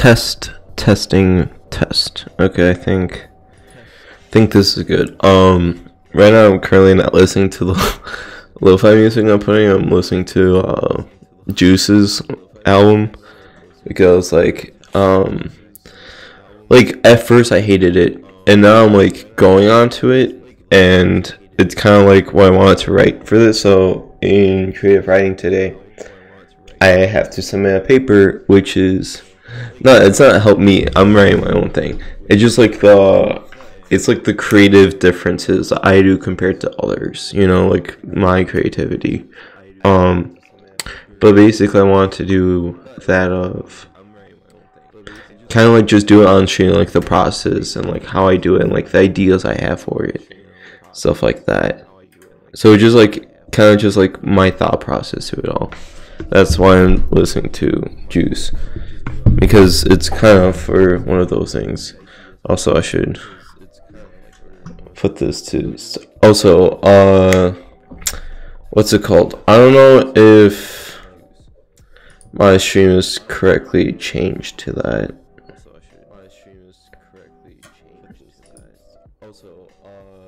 Test. Okay, I think this is good. Right now I'm currently not listening to the lo-fi music I'm putting. I'm listening to Juice's album because like at first I hated it, and now I'm like going on to it, and it's kind of like what I wanted to write for this. So in creative writing today, I have to submit a paper, which is it's not help me. I'm writing my own thing. It's just like the creative differences I do compared to others. Like my creativity. But basically, I want to do that of kind of like just do it on stream, like the process and like how I do it and like the ideas I have for it, stuff like that. So just like kind of just like my thought process to it all. That's why I'm listening to Juice, because it's kind of for one of those things. Also, I should put this to also what's it called? I don't know if my stream is correctly changed to that.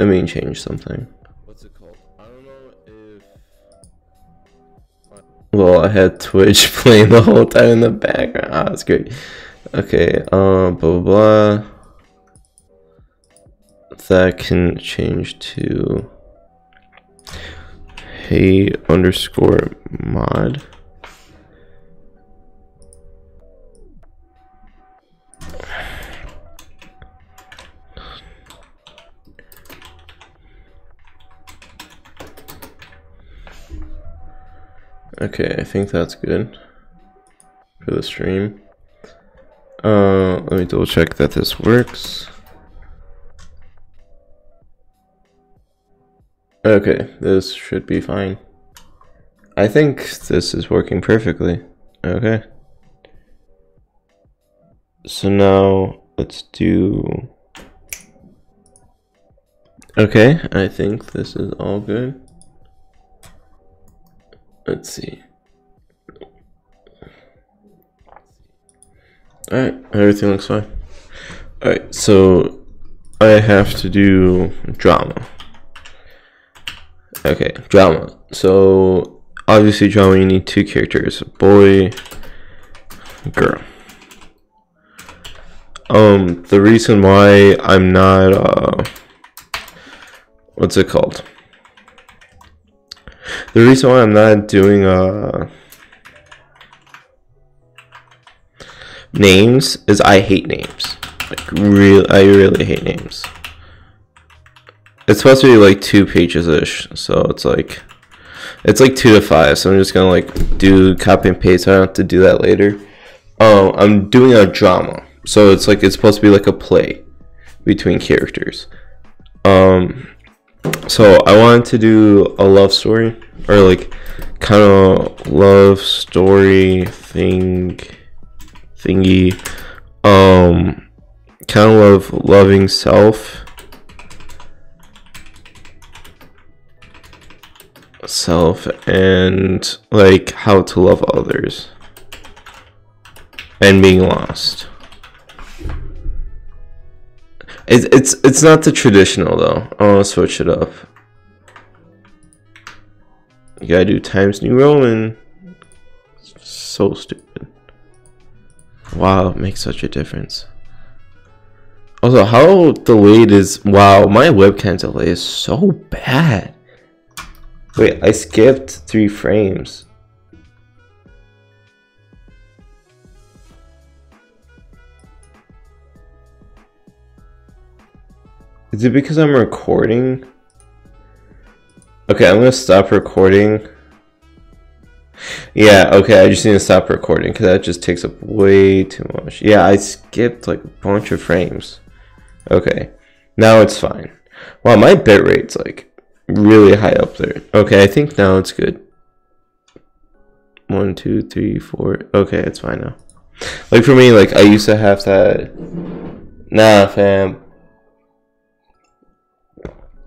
I mean, change something. Well, I had Twitch playing the whole time in the background. Ah, that's great. Okay, blah blah blah. That can change to Hey_mod. Okay, I think that's good for the stream. Let me double check that this works. Okay, this should be fine. I think this is working perfectly. Okay. So now let's do... Okay, I think this is all good. Let's see. Alright, everything looks fine. Alright, so I have to do drama. Okay, drama. So obviously drama, you need two characters, boy, girl. The reason why I'm not what's it called? The reason why I'm not doing names is I hate names. Like I really hate names. It's supposed to be like 2 pages ish, so it's like 2 to 5. So I'm just gonna like do copy and paste. So I don't have to do that later. I'm doing a drama, so it's like it's supposed to be like a play between characters. So I wanted to do a love story, or like kind of love story thingy. Kind of loving self and like how to love others and being lost. It's not the traditional though. I want to switch it up. You gotta do Times New Roman. So stupid. Wow, it makes such a difference. Also, how delayed is... Wow, my webcam delay is so bad. Wait, I skipped 3 frames. Is it because I'm recording? Okay, I'm gonna stop recording. Yeah, okay, I just need to stop recording because that just takes up way too much. Yeah, I skipped like a bunch of frames. Okay, now it's fine. Wow, my bitrate's like really high up there. Okay, I think now it's good. 1, 2, 3, 4. Okay, it's fine now. Like for me, like I used to have that. Nah, fam.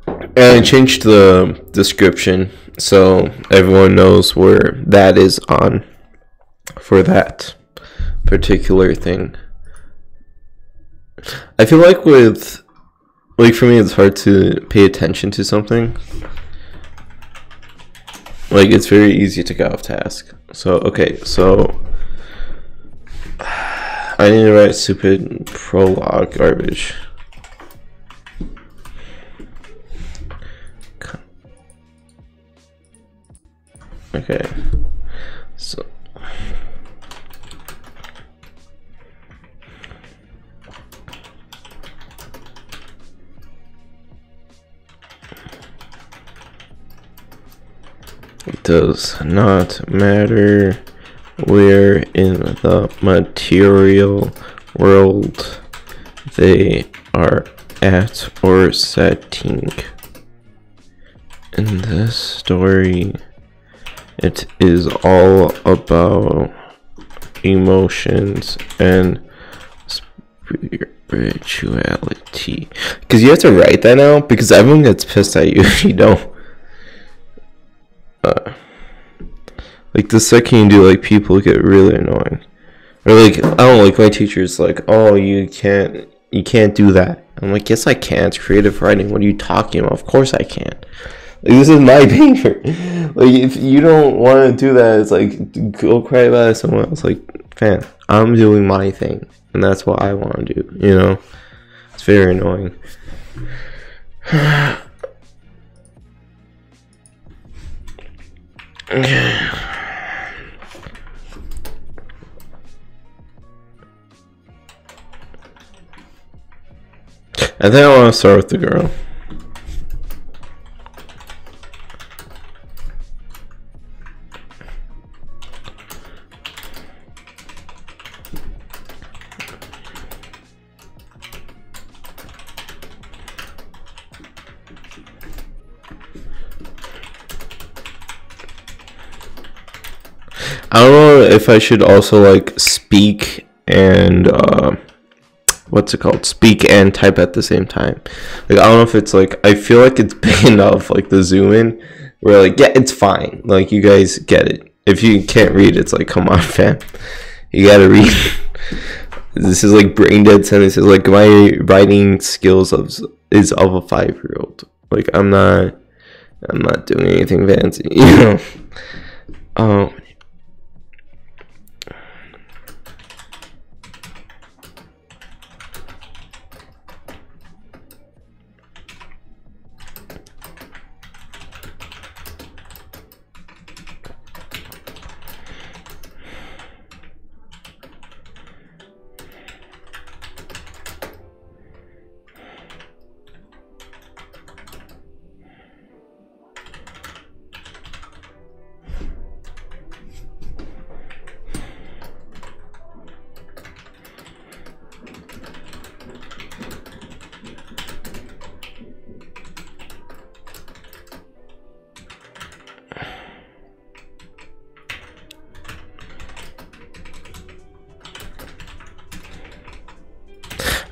And I changed the description so everyone knows where that is on for that particular thing. I feel like with, like, for me, it's hard to pay attention to something. Like, it's very easy to go off task. So, okay, so I need to write stupid prologue garbage. Okay, so it does not matter where in the material world they are at or setting. In this story, it is all about emotions and spirituality. Because you have to write that now, because everyone gets pissed at you if you don't. Like, the second you do, like, people get really annoying. Or, like, I don't know, like, my teacher's like, oh, you can't do that. I'm like, yes, I can. It's creative writing. What are you talking about? Of course I can. Like, this is my paper. Like, if you don't want to do that, it's like, go cry about it somewhere else. Like, fam, I'm doing my thing, and that's what I want to do, you know? It's very annoying. Okay. I think I want to start with the girl. I don't know if I should also, like, speak and what's it called? Speak and type at the same time. Like, I don't know if it's like, I feel like it's big enough, like the zoom in, where like, yeah, it's fine. Like, you guys get it. If you can't read, it's like, come on, fam, you gotta read. This is like brain dead sentences. Like, my writing skills is of a 5-year-old. Like, I'm not doing anything fancy, you know.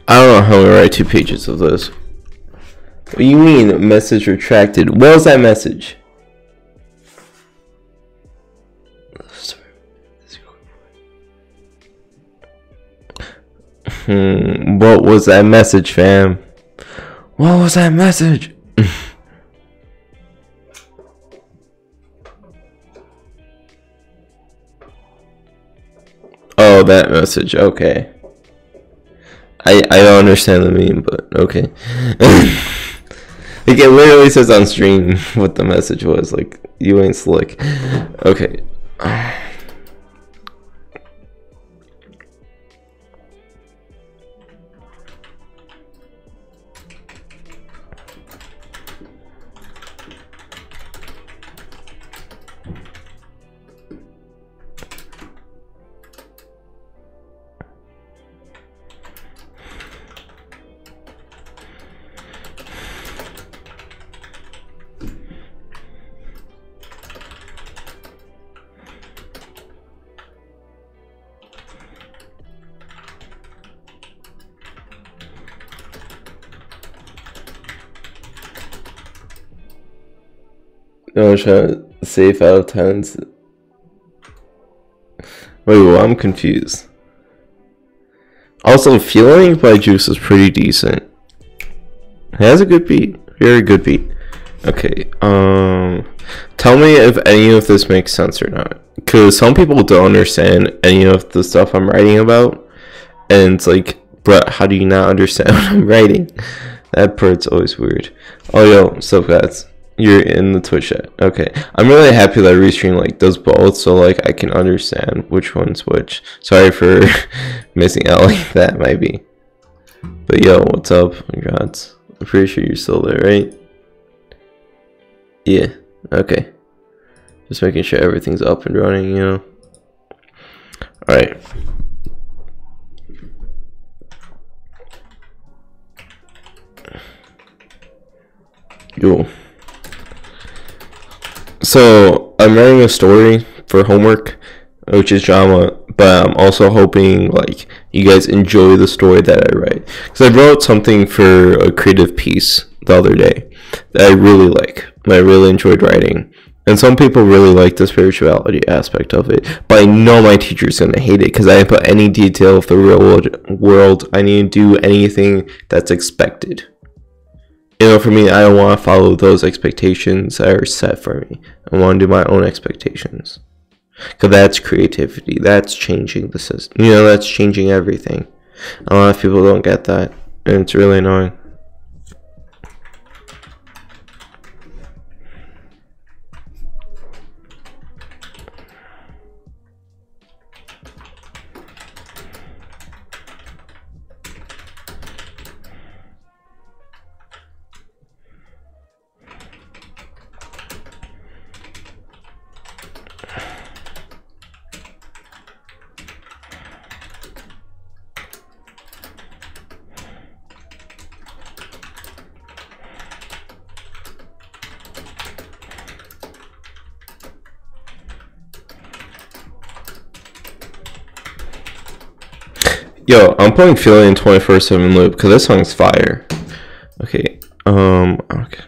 I don't know how to write 2 pages of this. What do you mean, message retracted? What was that message? What was that message, fam? What was that message? Oh, that message. Okay. I don't understand the meme, but okay. Like, it literally says on stream what the message was. Like, you ain't slick. Okay. No, trying to save out of tens. Wait, well, I'm confused. Also, Feeling by Juice is pretty decent. It has a good beat. Very good beat. Okay, tell me if any of this makes sense or not. Because some people don't understand any of the stuff I'm writing about. And it's like, bruh, how do you not understand what I'm writing? That part's always weird. Oh, yo, what's up, guys? You're in the Twitch chat. Okay, I'm really happy that Restream like does both, so like I can understand which one's which. Sorry for missing out like that, maybe. But yo, what's up? Congrats. I'm pretty sure you're still there, right? Yeah. Okay. Just making sure everything's up and running, you know. All right. Yo. So I'm writing a story for homework, which is drama, but I'm also hoping like you guys enjoy the story that I write. Because I wrote something for a creative piece the other day that I really like. I really enjoyed writing. And some people really like the spirituality aspect of it. But I know my teacher's going to hate it because I didn't put any detail of the real world. I need to do anything that's expected. You know, for me, I don't want to follow those expectations that are set for me. I want to do my own expectations. Because that's creativity. That's changing the system. You know, that's changing everything. A lot of people don't get that. And it's really annoying. Yo, I'm playing Feeling 24/7 loop because this song's fire. Okay, okay.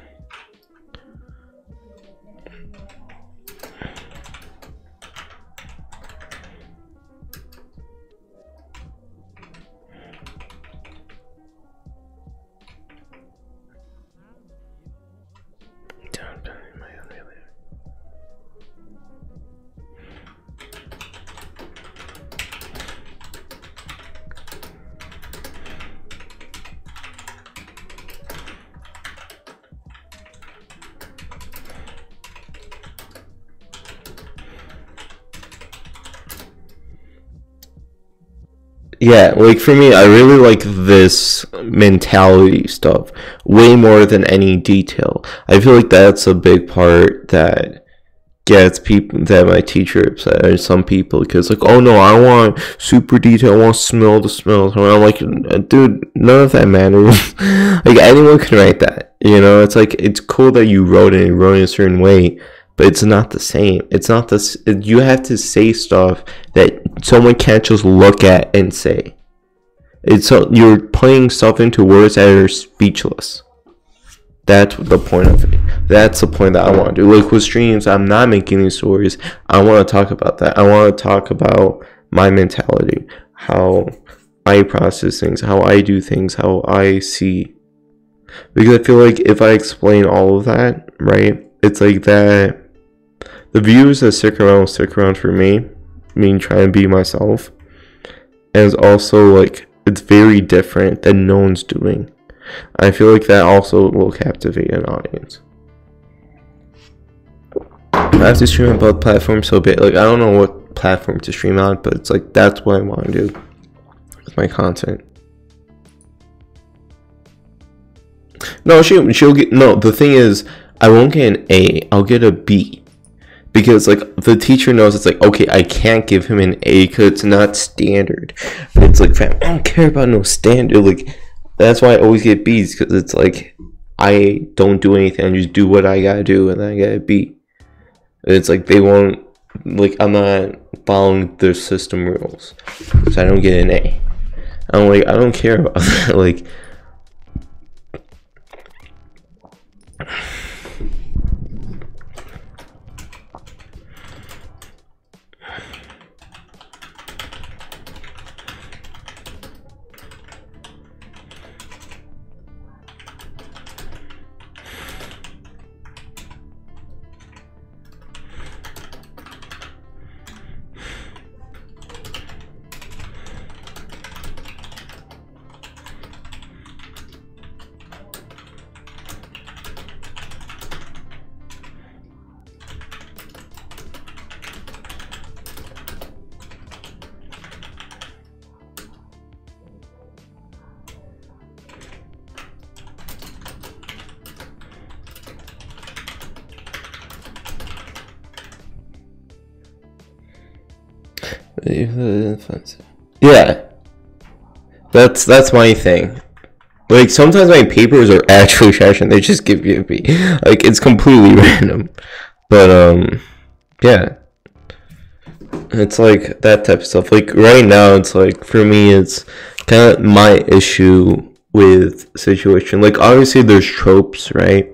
Yeah, like for me, I really like this mentality stuff way more than any detail. I feel like that's a big part that gets people, that my teacher upset, or some people, because like, oh no, I want super detail, I want to smell the smells. And I'm like, dude, none of that matters. Like anyone can write that, you know. It's like, it's cool that you wrote it and you wrote it a certain way, but it's not the same. It's not this. You have to say stuff that someone can't just look at and say. It's so you're putting stuff into words that are speechless. That's the point of it. That's the point that I want to do. Like with streams, I'm not making these stories. I want to talk about that. I want to talk about my mentality, how I process things, how I do things, how I see. Because I feel like if I explain all of that, right, it's like that. The viewers that stick around will stick around for me trying to be myself. And it's also like, it's very different than no one's doing. I feel like that also will captivate an audience. I have to stream on both platforms so big. Like, I don't know what platform to stream on, but it's like, that's what I want to do with my content. No, she'll get, no, the thing is, I won't get an A, I'll get a B. Because, like, the teacher knows it's like, okay, I can't give him an A because it's not standard. But it's like, fam, I don't care about no standard. Like, that's why I always get B's, because it's like, I don't do anything. I just do what I gotta do, and then I get a B. And it's like, they won't, like, I'm not following their system rules. So I don't get an A. I'm like, I don't care about that. Like, Yeah, that's my thing. Like sometimes my papers are actually trash and they just give you a B. Like it's completely random. But yeah. It's like that type of stuff. Like right now it's like for me it's kind of my issue with situation. Like obviously there's tropes, right?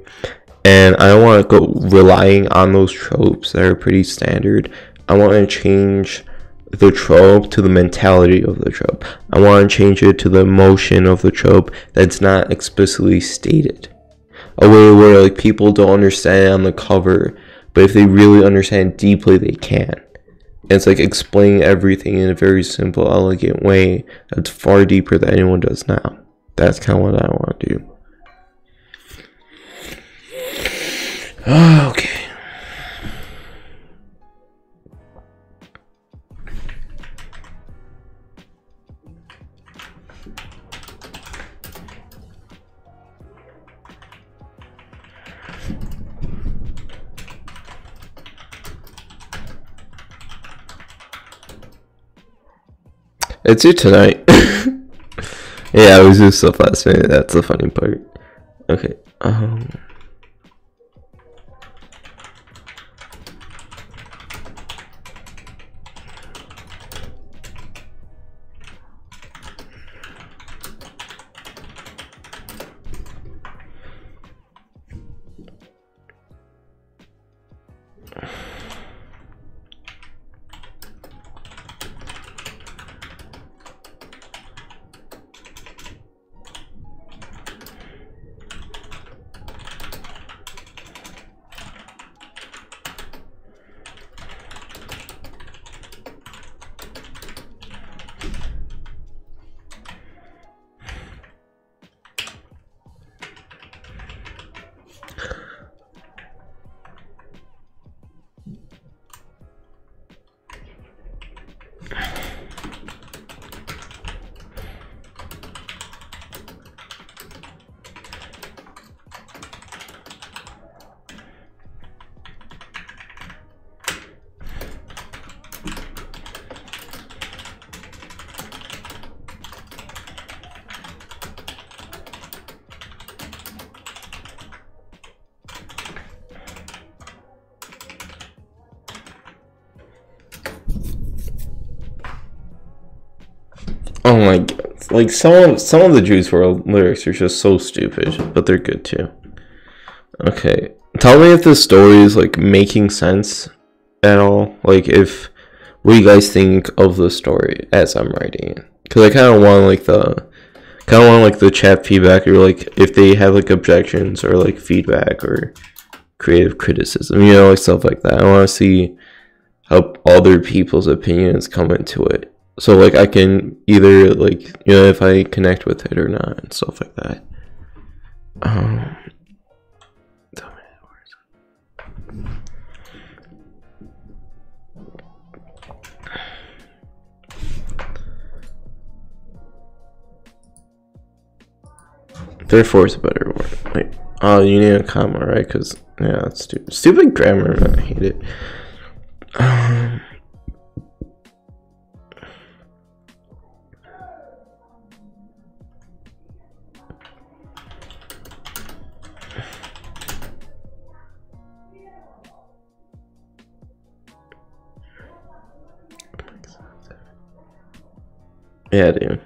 And I don't want to go relying on those tropes that are pretty standard. I want to change the trope to the mentality of the trope. I want to change it to the emotion of the trope that's not explicitly stated. A way where like people don't understand on the cover, but if they really understand deeply, they can. And it's like explaining everything in a very simple, elegant way that's far deeper than anyone does now. That's kind of what I want to do. Okay. It's you tonight. Yeah, I was doing stuff last minute. That's the funny part. Okay. Oh my god! Like some of the Juice WRLD lyrics are just so stupid, but they're good too. Okay, tell me if this story is like making sense at all. Like if what do you guys think of the story as I'm writing it? Because I kind of want like the chat feedback or like if they have like objections or like feedback or creative criticism, you know, like stuff like that. I want to see how other people's opinions come into it. So like I can either like, you know, if I connect with it or not and stuff like that. Therefore is a better word. Wait, oh, you need a comma, right? Because yeah, that's stupid. Stupid grammar, man. I hate it. Yeah, dude.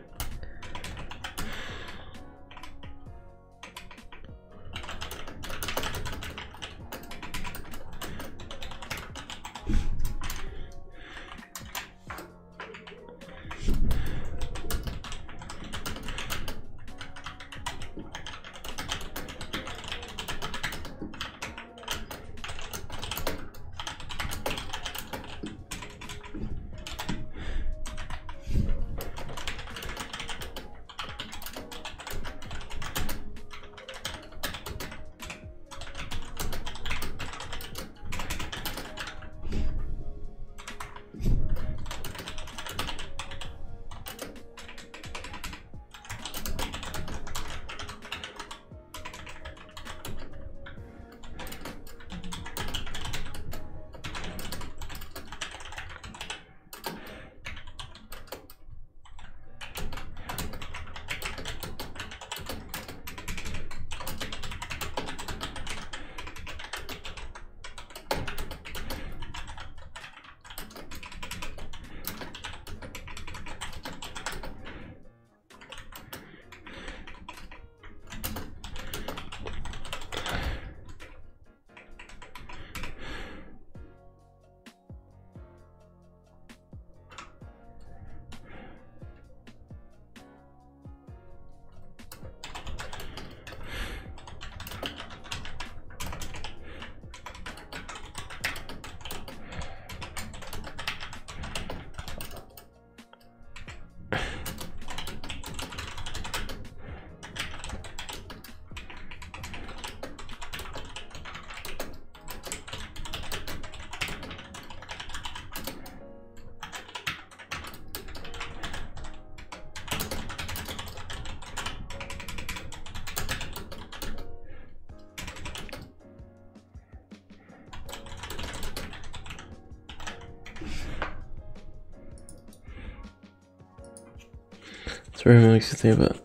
That's very makes you think about.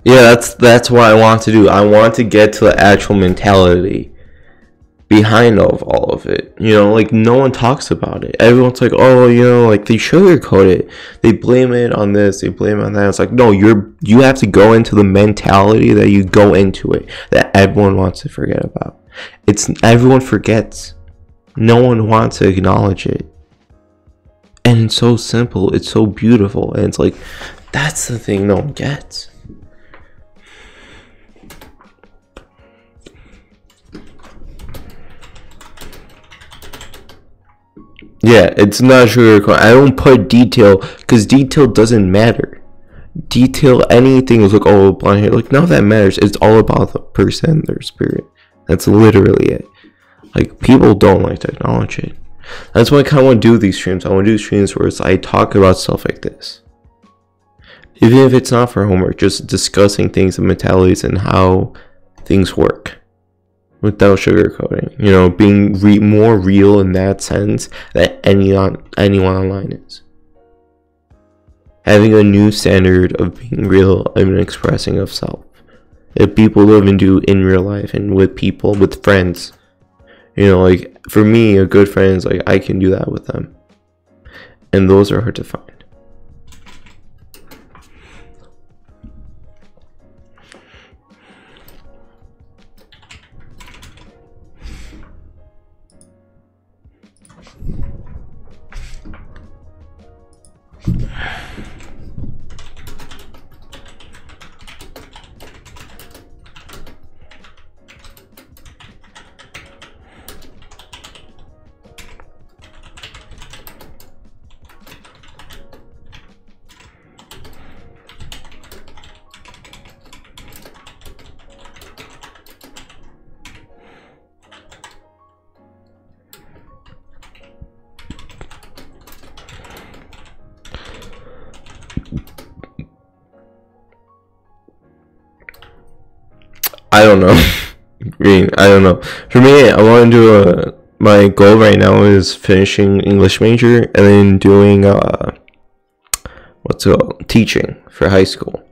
Yeah, that's what I want to do. I want to get to the actual mentality behind all of it. You know, like no one talks about it. Everyone's like, oh, you know, like they sugarcoat it. They blame it on this, they blame it on that. It's like, no, you have to go into the mentality that you go into it, that everyone wants to forget about. Everyone forgets. No one wants to acknowledge it. And it's so simple, it's so beautiful, and it's like that's the thing no one gets. Yeah, it's not sugarcoat. I don't put detail because detail doesn't matter. Detail, anything is like, oh, blonde hair. Like, none of that matters. It's all about the person, their spirit. That's literally it. Like, people don't like to acknowledge it. That's why I kind of want to do these streams. I want to do streams where I talk about stuff like this. Even if it's not for homework, just discussing things and mentalities and how things work. Without sugarcoating, you know, being more real in that sense that anyone online is. Having a new standard of being real and expressing of self that people live and do in real life and with people, with friends. You know, like for me, a good friend is like I can do that with them, and those are hard to find. I don't know. I don't know. For me, I want to do my goal right now is finishing English major and then doing teaching for high school.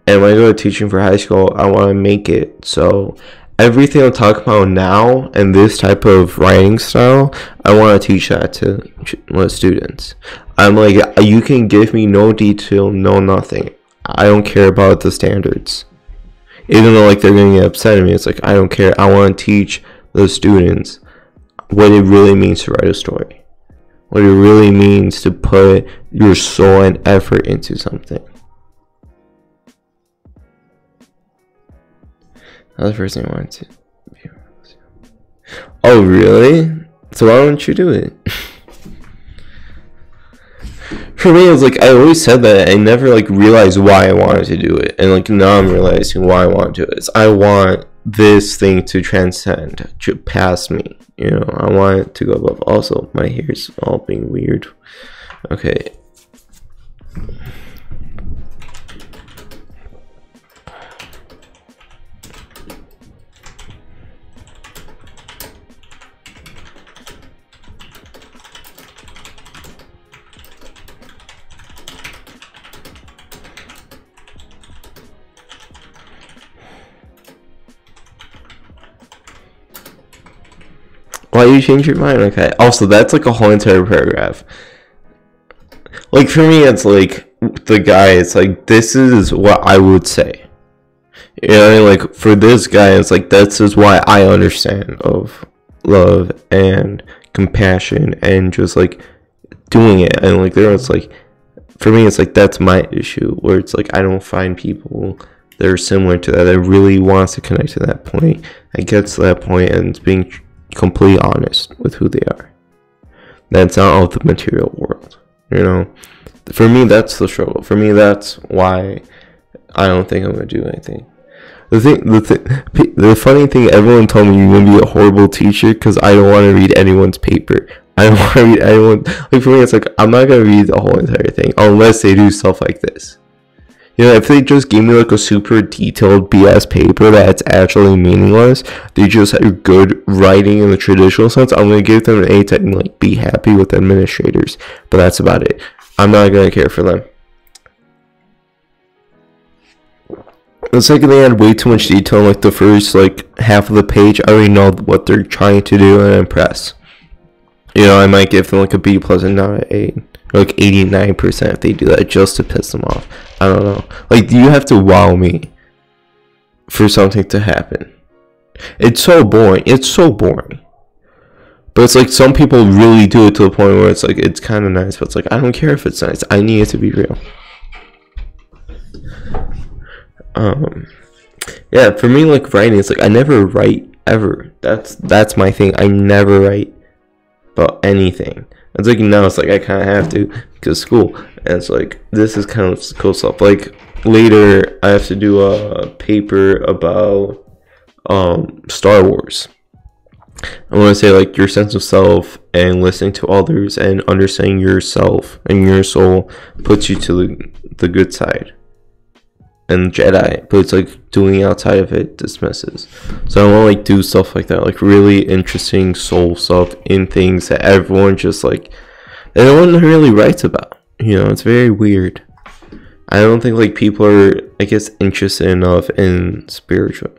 And when I go to teaching for high school, I want to make it so everything I'm talking about now and this type of writing style, I want to teach that to my students. I'm like, you can give me no detail, no nothing. I don't care about the standards. Even though like they're gonna get upset at me, it's like I don't care. I want to teach the students what it really means to write a story, what it really means to put your soul and effort into something. That's the first thing I wanted to be. Oh really? So why don't you do it? For me, it's like I always said that I never like realized why I wanted to do it, and like now I'm realizing why I want to do it. It's I want this thing to transcend, to pass me. You know, I want it to go above. Also, my hair's all being weird. Okay. Why you change your mind? Okay. Also, that's like a whole entire paragraph. Like for me, it's like the guy. It's like this is what I would say. You know, what I mean? Like for this guy, it's like this is why I understand of love and compassion and just like doing it. And like there, it's like for me, it's like that's my issue where it's like I don't find people that are similar to that really wants to connect to that point. It gets to that point and it's being completely honest with who they are. That's not of the material world, you know. For me, that's the struggle. For me, that's why I don't think I'm gonna do anything. The funny thing, everyone told me you're gonna be a horrible teacher because I don't want to read anyone's paper. I don't want to read anyone. Like for me, it's like I'm not gonna read the whole entire thing unless they do stuff like this. You know, if they just gave me like a super detailed BS paper that's actually meaningless, they just have good writing in the traditional sense, I'm gonna give them an A tech and like be happy with administrators. But that's about it. I'm not gonna care for them. It's like they add way too much detail in like the first like half of the page. I already know what they're trying to do and impress. You know, I might give them like a B plus and not an A. Like 89% if they do that just to piss them off. I don't know. Like, you have to wow me for something to happen. It's so boring. It's so boring. But it's like some people really do it to the point where it's like it's kind of nice, but it's like I don't care if it's nice. I need it to be real. Yeah, for me, like writing, it's like I never write ever. That's my thing. I never write about anything. It's like now it's like I kind of have to because school, and it's like this is kind of cool stuff. Like later, I have to do a paper about Star Wars. I want to say like your sense of self and listening to others and understanding yourself and your soul puts you to the good side. And Jedi, but it's like doing outside of it dismisses. So I want to like do stuff like that, like really interesting soul stuff in things that everyone just like that no one really writes about. You know, it's very weird. I don't think like people are, I guess, interested enough in spiritual.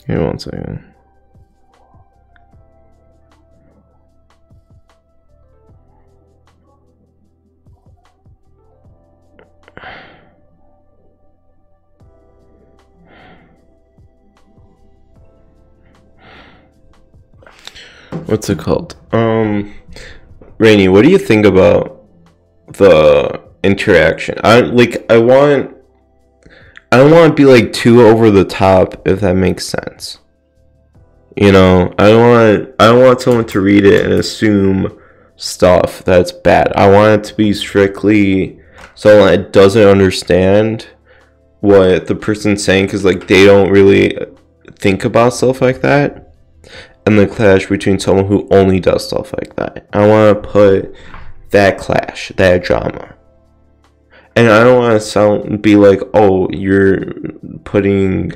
Give me 1 second. what's it called? Rainy, what do you think about the interaction? I don't want to be like too over the top, if that makes sense. You know, I don't want someone to read it and assume stuff that's bad. I want it to be strictly someone that doesn't understand what the person's saying, because like they don't really think about stuff like that, and the clash between someone who only does stuff like that. I want to put that clash, that drama. And I don't want to be like, oh, you're putting,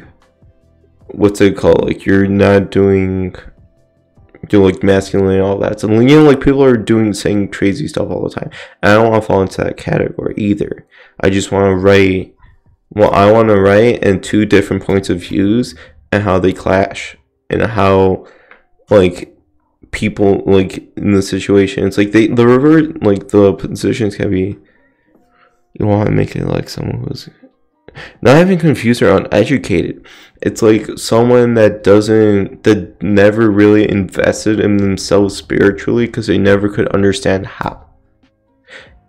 what's it called? Like, you're not doing, you're like masculine and all that. So, you know, like people are saying crazy stuff all the time. And I don't want to fall into that category either. I just want to write, I want to write in two different points of views and how they clash. And how, like, people, like, in the situation, it's like the positions can be, you want to make it like someone who's not even confused or uneducated. It's like someone that never really invested in themselves spiritually because they never could understand how.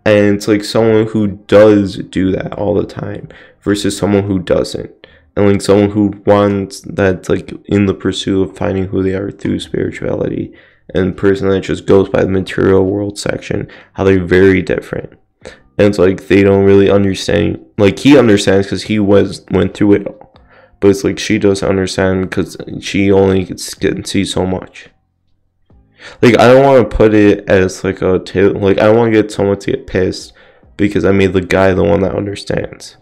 And it's like someone who does do that all the time versus someone who doesn't. And like someone who wants, that's like in the pursuit of finding who they are through spirituality. And the person that just goes by the material world section, how they're very different. And it's like they don't really understand. Like he understands because he went through it all, but it's like she doesn't understand because she only can see so much. Like I don't want to put it as like like I don't want to get someone to get pissed because I made the guy the one that understands.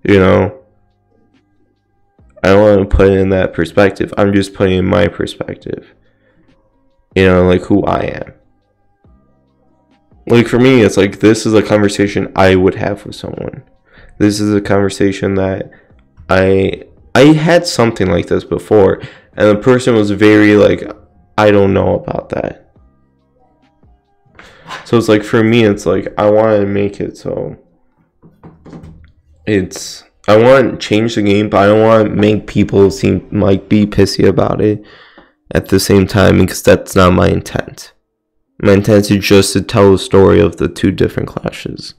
You know, I don't want to put it in that perspective. I'm just putting in my perspective. You know, like who I am. Like for me, it's like this is a conversation I would have with someone. This is a conversation that I had something like this before, and the person was very like, I don't know about that. So it's like for me, it's like I want to make it so I want to change the game, but I don't want to make people seem like be pissy about it at the same time, because that's not my intent. My intent is just to tell the story of the two different clashes.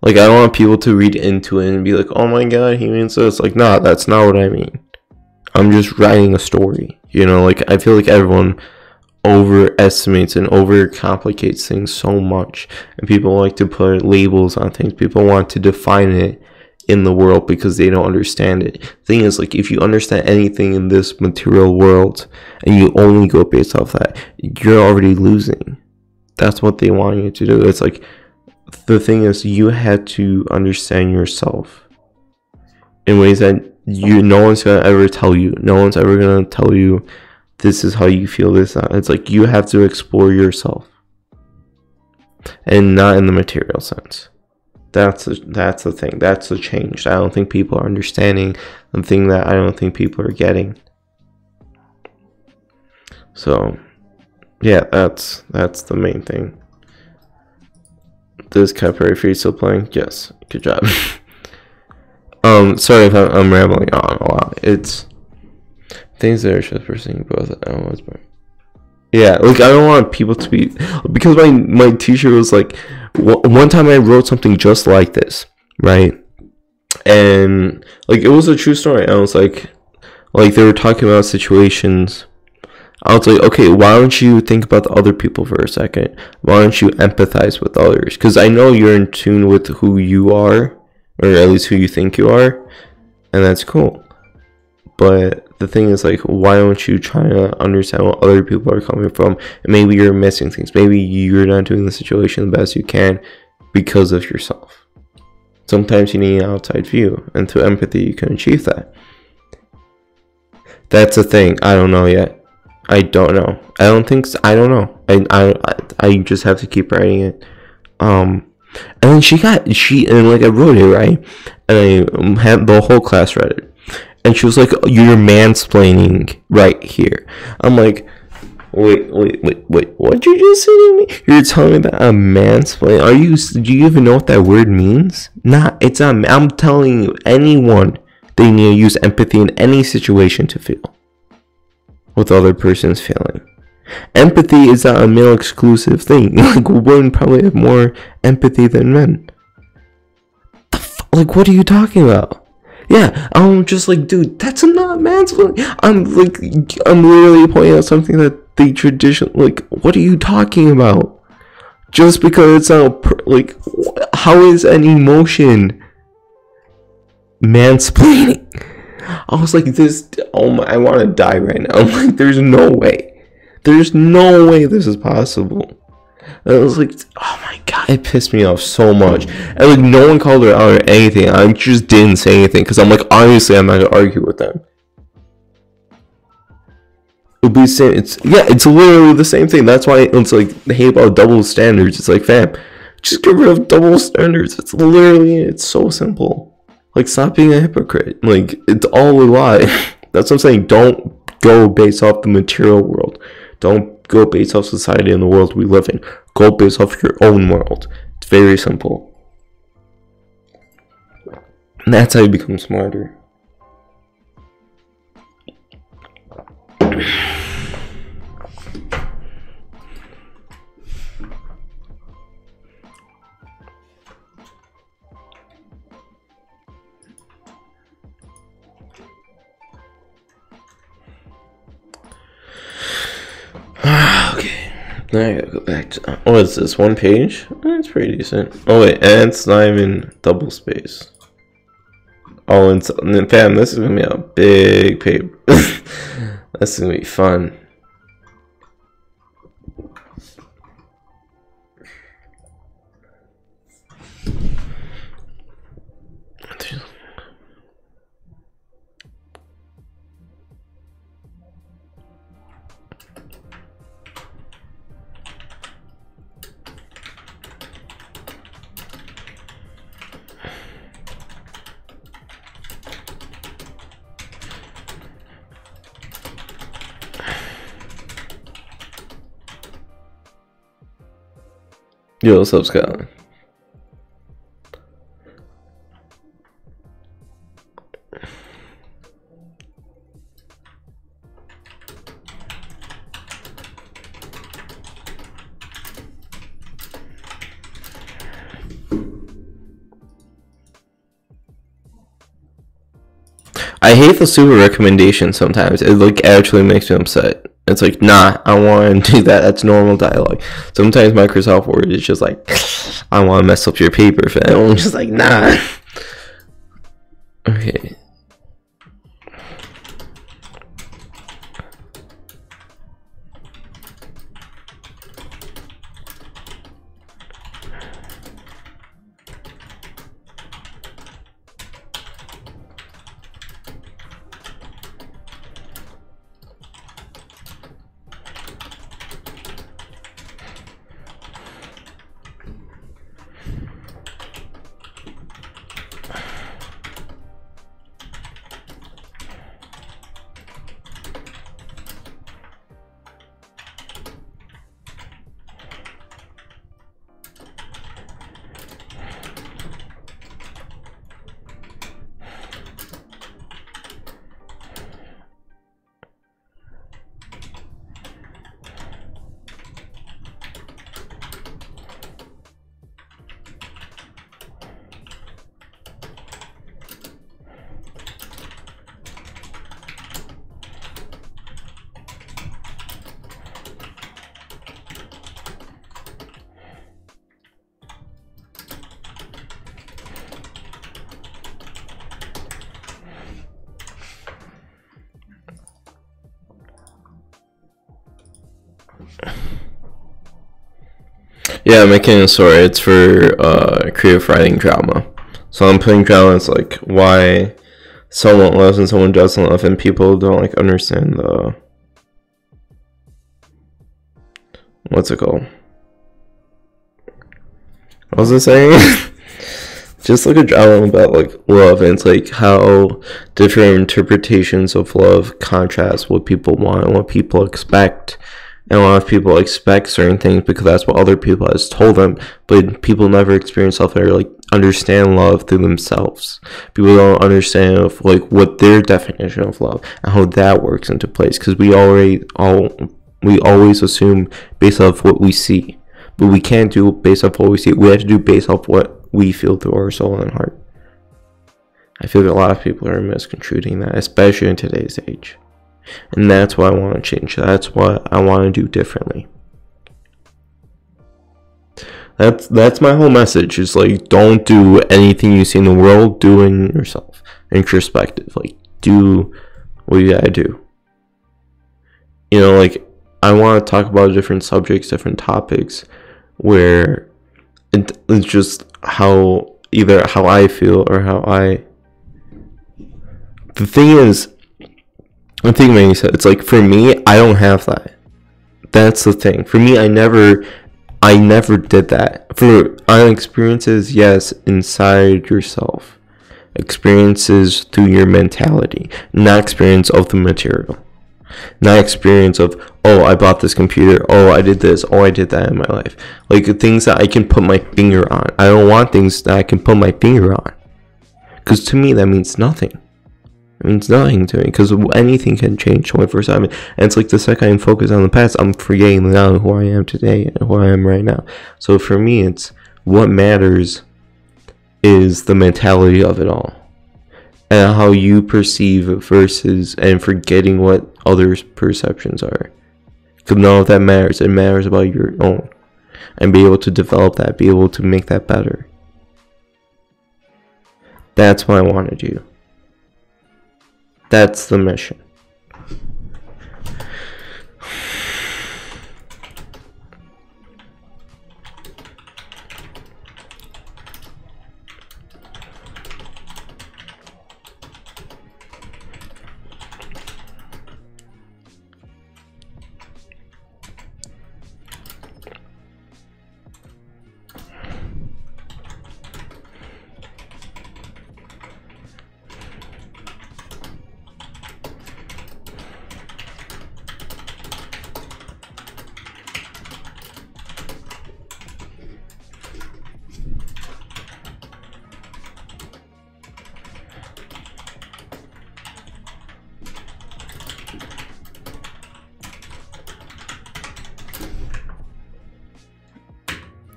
Like, I don't want people to read into it and be like, oh my god, he means this. Like, nah, that's not what I mean. I'm just writing a story. You know, like, I feel like everyone overestimates and overcomplicates things so much. And people like to put labels on things. People want to define it in the world because they don't understand it. The thing is, like, if you understand anything in this material world and you only go based off that, you're already losing. That's what they want you to do. It's like, the thing is, you had to understand yourself in ways that no one's gonna ever tell you. No one's ever gonna tell you this is how you feel, this, that. It's like you have to explore yourself, and not in the material sense. That's the thing. That's the change. I don't think people are understanding. The thing that I don't think people are getting. So, yeah, that's the main thing. This Capri Free still playing? Yes. Good job. Sorry if I'm rambling on a lot. It's things that are just pursuing both. Yeah, like I don't want people to be, because my teacher was like, one time I wrote something just like this, right? And like it was a true story. I was like they were talking about situations. I was like, okay, why don't you think about the other people for a second? Why don't you empathize with others? Because I know you're in tune with who you are, or at least who you think you are, and that's cool. But the thing is, like, why don't you try to understand what other people are coming from? And maybe you're missing things. Maybe you're not doing the situation the best you can because of yourself. Sometimes you need an outside view, and through empathy, you can achieve that. That's a thing. I don't know yet. I don't know. I don't think so. I don't know. I just have to keep writing it. And then and like I wrote it, right? And I had the whole class read it. And she was like, you're mansplaining right here. I'm like, wait, what'd you just say to me? You're telling me that I'm mansplaining? Do you even know what that word means? It's not, I'm telling you, anyone, they need to use empathy in any situation to feel what the other person's feeling. Empathy is not a male exclusive thing. Like, women probably have more empathy than men. Like, what are you talking about? Yeah, I'm just like, dude, that's not mansplaining. I'm literally pointing out something that they traditionally, like, what are you talking about? Just because it's not, like, how is an emotion mansplaining? I was like, this, oh my, I want to die right now. I'm like, there's no way this is possible. And I was like, oh my god, it pissed me off so much. And like, no one called her out or anything. I just didn't say anything because I'm like, obviously I'm not gonna argue with them. It'll be the same. It's literally the same thing. That's why it's like, they hate about double standards. It's like, fam, just get rid of double standards. It's so simple. Like, stop being a hypocrite. Like, it's all a lie. That's what I'm saying. Don't go based off the material world. Don't go based off society and the world we live in. Go based off your own world. It's very simple. And that's how you become smarter. Okay, now I gotta go back to, what is this, 1 page? It's pretty decent. Oh wait, and it's not even double space. Oh, and fam, this is gonna be a big paper. This is gonna be fun. Yo, what's up, Scott? I hate the super recommendation sometimes. It like actually makes me upset. It's like, nah, I want to do that. That's normal dialogue. Sometimes Microsoft Word is just like, I want to mess up your paper, fam. I'm just like, nah. Okay. Yeah, I'm making a story. It's for creative writing drama. So I'm putting drama as like why someone loves and someone doesn't love, and people don't like understand the, what's it called? What was I saying? Just like a drama about like love, and it's like how different interpretations of love contrast what people want and what people expect. And a lot of people expect certain things because that's what other people has told them, but people never experience love or like understand love through themselves. People don't understand of like what their definition of love and how that works into place, because we already all We always assume based off what we see, but we can't do based off what we see. We have to do based off what we feel through our soul and heart. I feel like a lot of people are misconstruing that, especially in today's age. And that's what I want to change. That's what I want to do differently. That's my whole message. Is like, don't do anything you see in the world, do in yourself. Introspective. Like, do what you gotta do. You know, like, I want to talk about different subjects, different topics, where it's just how I feel or how I. The thing is, I think Manny said, it's like, for me, I don't have that. That's the thing. For me, I never did that. For our experiences, yes, inside yourself. Experiences through your mentality. Not experience of the material. Not experience of, oh, I bought this computer. Oh, I did this. Oh, I did that in my life. Like, things that I can put my finger on. I don't want things that I can put my finger on. Because to me, that means nothing. It means nothing to me, because anything can change 24/7. And it's like, the second I'm focused on the past, I'm forgetting now who I am today and who I am right now. So for me, it's what matters is the mentality of it all, and how you perceive it versus, and forgetting what others' perceptions are. Because none of that matters. It matters about your own, and be able to develop that, be able to make that better. That's what I want to do. That's the mission.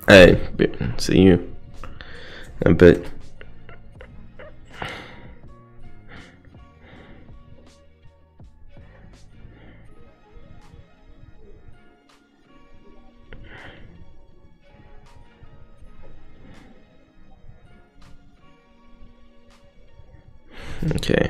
Hey, see you in a bit. Okay.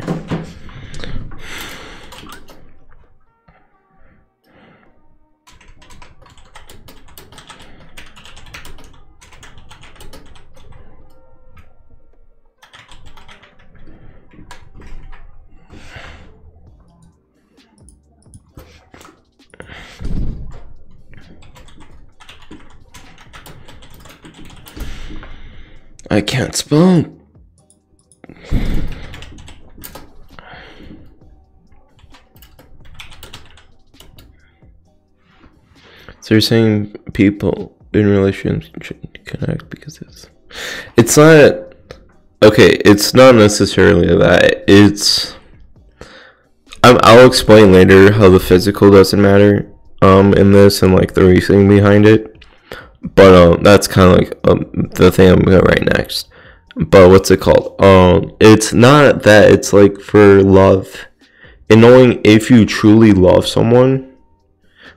I can't spell. So you're saying people in relationships should connect because it's not, okay, it's not necessarily that. It's, I'll explain later how the physical doesn't matter in this, and like the reasoning behind it. But that's kind of like the thing I'm gonna write next. But what's it called? It's not that. It's like for love, and knowing if you truly love someone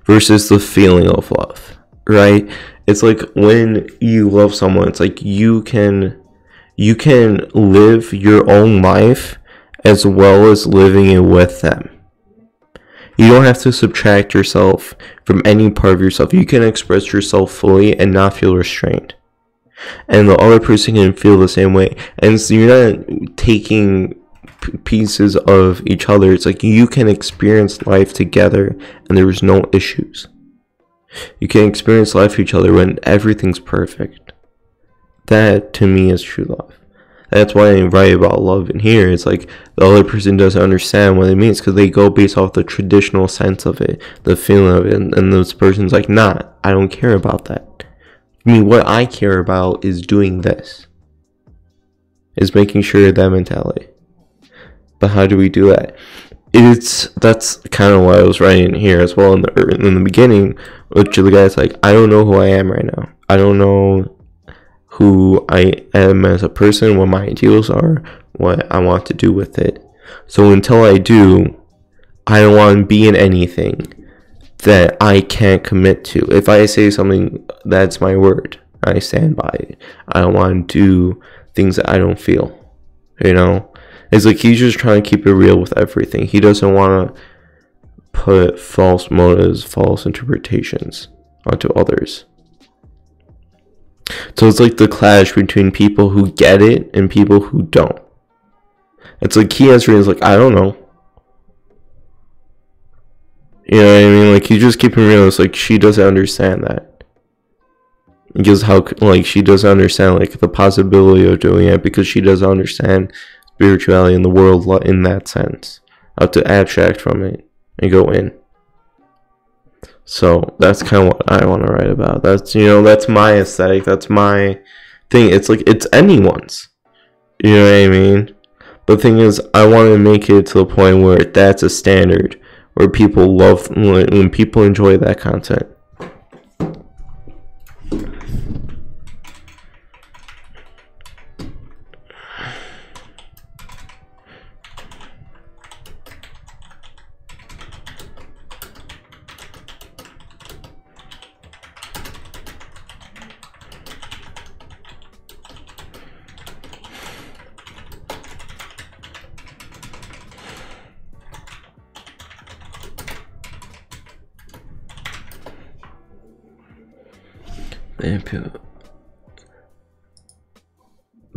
versus the feeling of love, right? It's like when you love someone, it's like you can live your own life as well as living it with them. You don't have to subtract yourself from any part of yourself. You can express yourself fully and not feel restrained. And the other person can feel the same way. And so you're not taking pieces of each other. It's like you can experience life together and there's no issues. You can experience life with each other when everything's perfect. That, to me, is true love. That's why I write about love in here. It's like the other person doesn't understand what it means because they go based off the traditional sense of it, the feeling of it, and this person's like, nah, I don't care about that. I mean, what I care about is doing this, is making sure that mentality. But how do we do that? that's kind of what I was writing here as well in the beginning, which the guy's like, I don't know who I am right now. I don't know who I am as a person, what my ideals are, what I want to do with it. So until I do, I don't want to be in anything that I can't commit to. If I say something, that's my word. I stand by it. I don't want to do things that I don't feel. You know? It's like he's just trying to keep it real with everything. He doesn't want to put false motives, false interpretations onto others. So it's like the clash between people who get it and people who don't. It's like he answering is like, I don't know. You know what I mean? Like, he's just keeping real. It's like she doesn't understand that. Because how, like, she doesn't understand, like, the possibility of doing it, because she doesn't understand spirituality in the world in that sense. How to abstract from it and go in. So that's kind of what I want to write about. That's, you know, that's my aesthetic. That's my thing. It's like, it's anyone's. You know what I mean? But the thing is, I want to make it to the point where that's a standard, where people love, when people enjoy that content.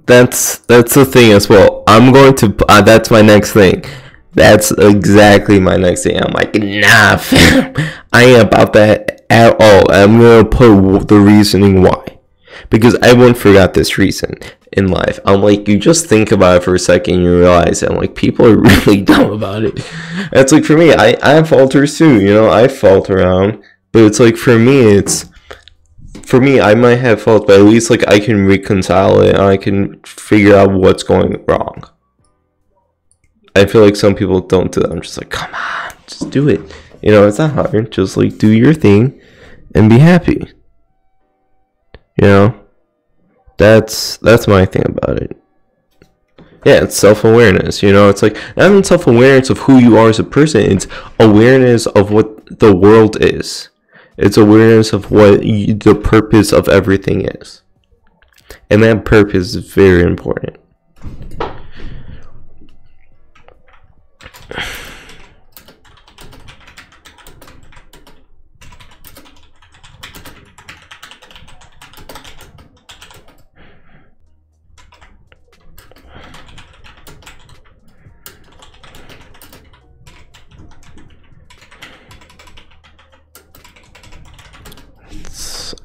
That's the thing as well. I'm going to that's my next thing. That's exactly my next thing. I'm like, nah, fam, I ain't about that at all. I'm gonna put the reasoning why, because everyone forgot this reason in life. I'm like, you just think about it for a second, you realize that, like, people are really dumb about it. It's like, for me, I have falters too, you know, I fault around, but it's like, for me, I might have fault, but at least, like, I can reconcile it, and I can figure out what's going wrong. I feel like some people don't do that. I'm just like, come on, just do it. You know, it's not hard. Just, like, do your thing and be happy. You know? That's my thing about it. Yeah, it's self-awareness, you know? It's like, not even self-awareness of who you are as a person, it's awareness of what the world is. It's awareness of what the purpose of everything is. And that purpose is very important.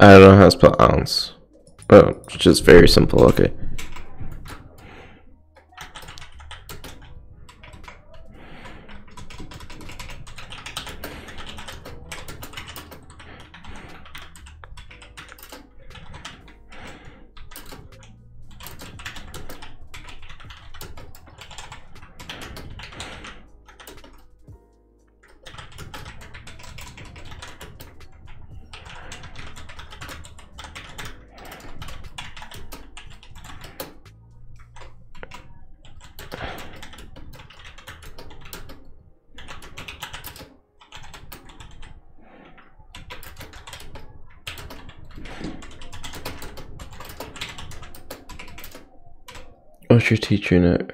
I don't know how to spell ounce. Oh, it's just very simple. Okay. What's your teacher note?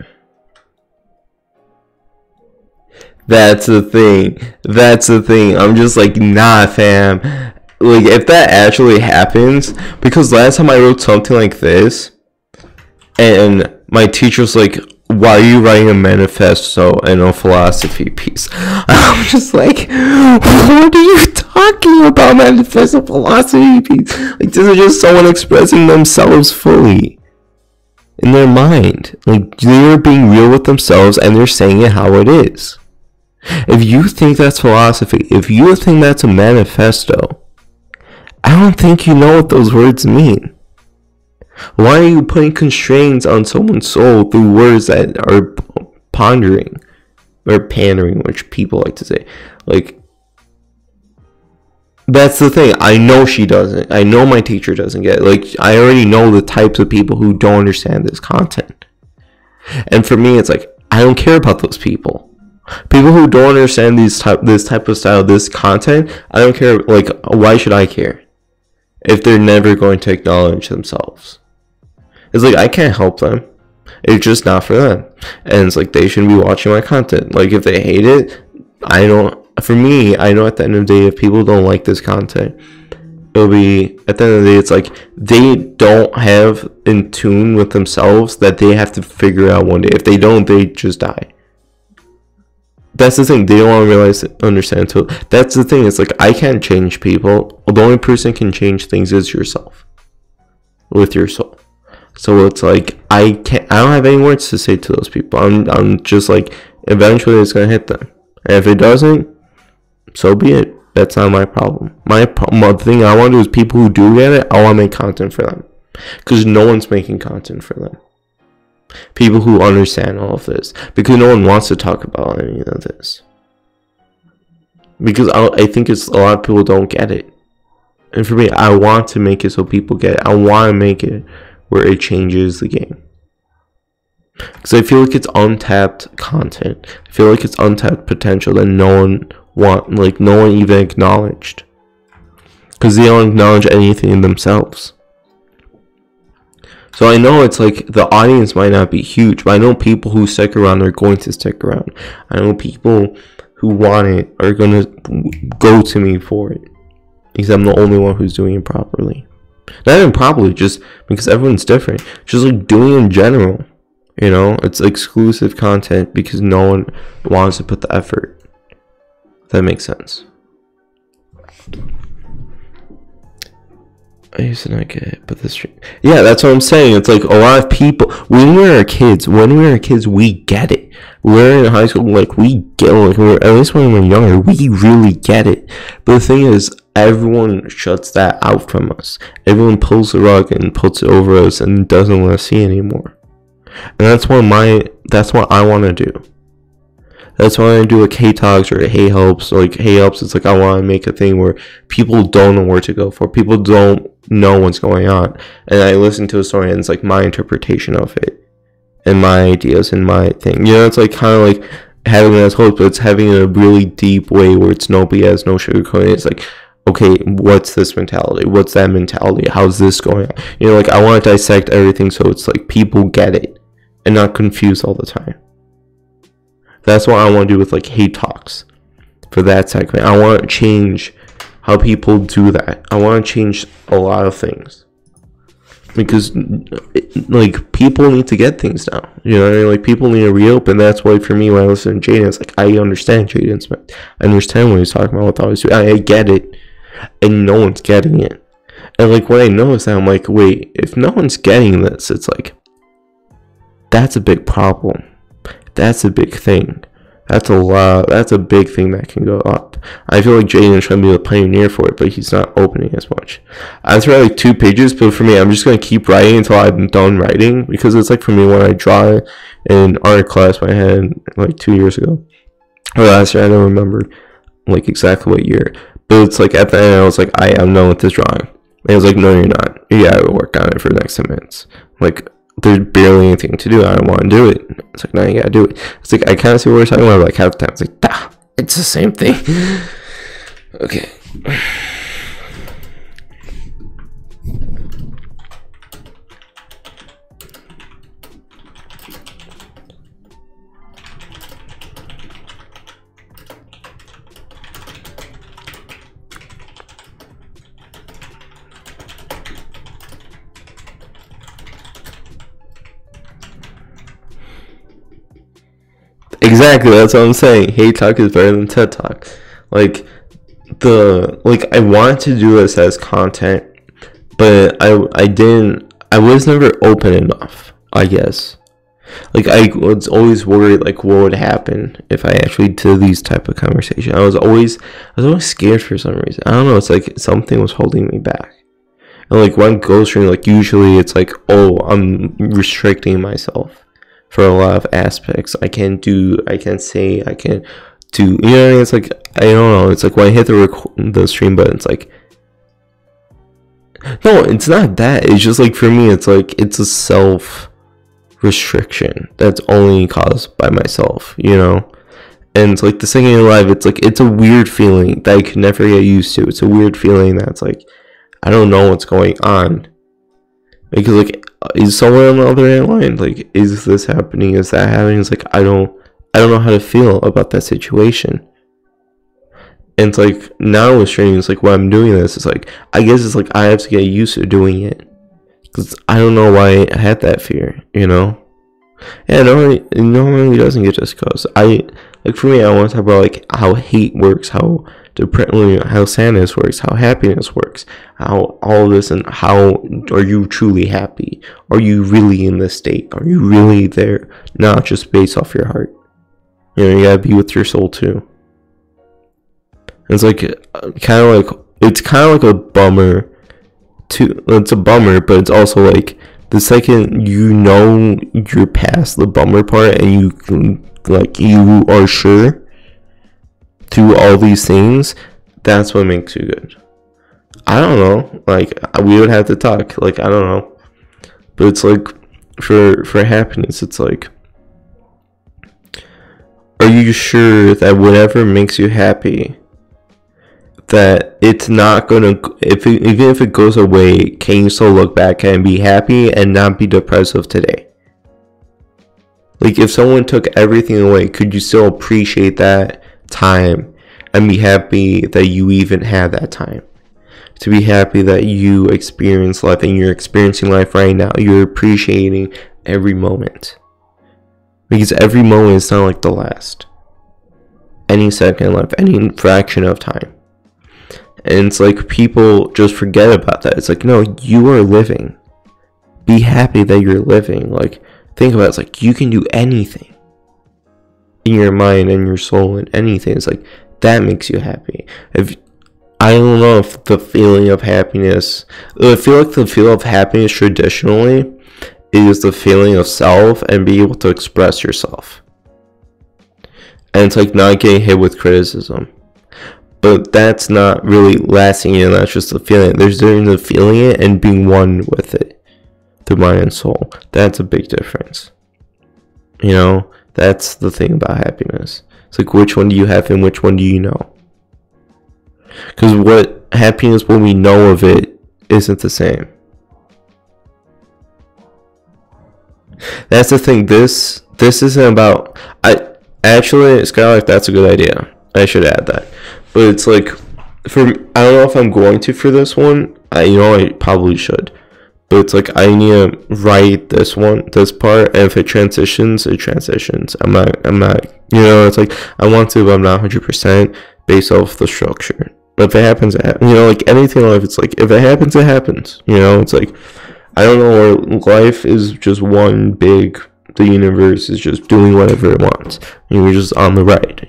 That's the thing. That's the thing. I'm just like, nah, fam. Like, if that actually happens, because last time I wrote something like this, and my teacher's like, why are you writing a manifesto and a philosophy piece? I'm just like, what are you talking about, manifesto, philosophy piece? Like, this is just someone expressing themselves fully in their mind. Like, they're being real with themselves and they're saying it how it is. If you think that's philosophy, if you think that's a manifesto, I don't think you know what those words mean. Why are you putting constraints on someone's soul through words that are pondering? or pandering, which people like to say. Like, that's the thing. I know she doesn't. I know my teacher doesn't get it. Like, I already know the types of people who don't understand this content. And for me, it's like, I don't care about those people. People who don't understand this type of style, this content, I don't care. Like, why should I care if they're never going to acknowledge themselves? It's like, I can't help them. It's just not for them. And it's like, they shouldn't be watching my content. Like, if they hate it, I don't. For me, I know at the end of the day, if people don't like this content, it'll be, at the end of the day, it's like, they don't have in tune with themselves that they have to figure out one day. If they don't, they just die. That's the thing. They don't want to realize, understand until. That's the thing. It's like, I can't change people. The only person can change things is yourself. With your soul. So it's like, I don't have any words to say to those people. I'm just like, eventually it's going to hit them. And if it doesn't, so be it. That's not my problem. The thing I want to do is people who do get it, I want to make content for them. Because no one's making content for them. People who understand all of this. Because no one wants to talk about any of this. Because I think it's a lot of people don't get it. And for me, I want to make it so people get it. I want to make it where it changes the game. Because I feel like it's untapped content. I feel like it's untapped potential that no one even acknowledged. Because they don't acknowledge anything in themselves. So I know it's like, the audience might not be huge, but I know people who stick around are going to stick around. I know people who want it are going to go to me for it. Because I'm the only one who's doing it properly. Not even properly, just because everyone's different. Just like doing it in general. You know, it's exclusive content because no one wants to put the effort. If that makes sense. I used to not get it, but this, yeah, that's what I'm saying. It's like, a lot of people, when we were kids, we get it. We're in high school, like, we get, like, at least when we were younger, we really get it. But the thing is, everyone shuts that out from us. Everyone pulls the rug and puts it over us and doesn't want to see anymore. And that's what I want to do. That's why I do like Hei Talks or Hei Helps. Like, Hei Helps, it's like, I want to make a thing where people don't know where to go for. People don't know what's going on. And I listen to a story and it's like my interpretation of it. And my ideas and my thing. You know, it's like kind of like having it as hope, but it's having a really deep way where it's no BS, no sugarcoating. It's like, okay, what's this mentality? What's that mentality? How's this going on? You know, like, I want to dissect everything so it's like people get it and not confused all the time. That's what I want to do with like Hei Talks for that segment. I want to change how people do that. I want to change a lot of things. Because, like, people need to get things now. You know what I mean? Like, people need to reopen. That's why, for me, when I listen to Jaden, it's like, I understand Jaden's. I understand what he's talking about with all this. I get it. And no one's getting it. And, like, when I notice that, I'm like, wait, if no one's getting this, it's like, that's a big problem. That's a big thing. That's a big thing that can go up. I feel like Jaden is trying to be a pioneer for it, but he's not opening as much. I read like 2 pages, but for me, I'm just going to keep writing until I'm done writing, because it's like, for me, when I draw in art class I had like 2 years ago, or last year, I don't remember like exactly what year, but it's like, at the end, I was like, I'm done with this drawing. And he was like, no, you're not. You gotta work on it for the next 10 minutes. Like, there's barely anything to do. I don't want to do it. It's like, no, you gotta do it. It's like, I kind of see what we're talking about, like, half the time. It's like, it's the same thing. Okay. Exactly, that's what I'm saying. Hei Talk is better than TED Talk. Like, I wanted to do this as content, but I was never open enough, I guess. Like, I was always worried, like, what would happen if I actually did these type of conversations. I was always scared for some reason. I don't know, it's like something was holding me back. And like, when ghostwriting, like, usually it's like, oh, I'm restricting myself for a lot of aspects. I can't say, I can't do, you know what I mean? It's like, I don't know, it's like when I hit the stream button, it's like, no, it's not that, it's just like, for me, it's like, it's a self restriction that's only caused by myself, you know? And it's like the second you're live, it's like, it's a weird feeling that I could never get used to. It's a weird feeling that's like, I don't know what's going on. Because like, is someone on the other end line? Like, is this happening? Is that happening? It's like, I don't know how to feel about that situation. And it's like, now with streaming, it's like, when I'm doing this, it's like, I guess it's like, I have to get used to doing it. Because I don't know why I had that fear, you know? Yeah, normally doesn't get just cause. Like, for me, I want to talk about like how hate works, how sadness works, how happiness works, how all this, and how are you truly happy? Are you really in this state? Are you really there? Not just based off your heart. You know, you gotta be with your soul too. It's like it's kind of like a bummer. It's a bummer, but it's also like the second you know you're past the bummer part and you are sure through all these things, that's what makes you good. I don't know, like, we would have to talk, like, I don't know, but it's like, for happiness, it's like, are you sure that whatever makes you happy, that it's not gonna, even if it goes away, can you still look back and be happy and not be depressed of today? Like, if someone took everything away, could you still appreciate that time and be happy that you even had that time? To be happy that you experience life and you're experiencing life right now. You're appreciating every moment. Because every moment is not like the last. Any second left, any fraction of time. And it's like people just forget about that. It's like, no, you are living. Be happy that you're living. Like, think about it. It's like, you can do anything in your mind and your soul and anything. It's like, that makes you happy. I don't know if the feeling of happiness, I feel like the feeling of happiness traditionally is the feeling of self and be able to express yourself. And it's like not getting hit with criticism. But that's not really lasting, and that's just a feeling. There's the feeling it and being one with it through mind and soul. That's a big difference. You know, that's the thing about happiness. It's like, which one do you have and which one do you know? Because what happiness, when we know of it, isn't the same. That's the thing. This isn't about. Actually, Skylark, that's a good idea. I should add that. But it's like, I don't know if I'm going to for this one. I probably should. But it's like, I need to write this part, and if it transitions, it transitions. I'm not, it's like, I want to, but I'm not 100% based off the structure. But if it happens, like anything in life, it's like, if it happens, it happens. It's like, I don't know, where life is just one big, the universe is just doing whatever it wants. And you're just on the ride,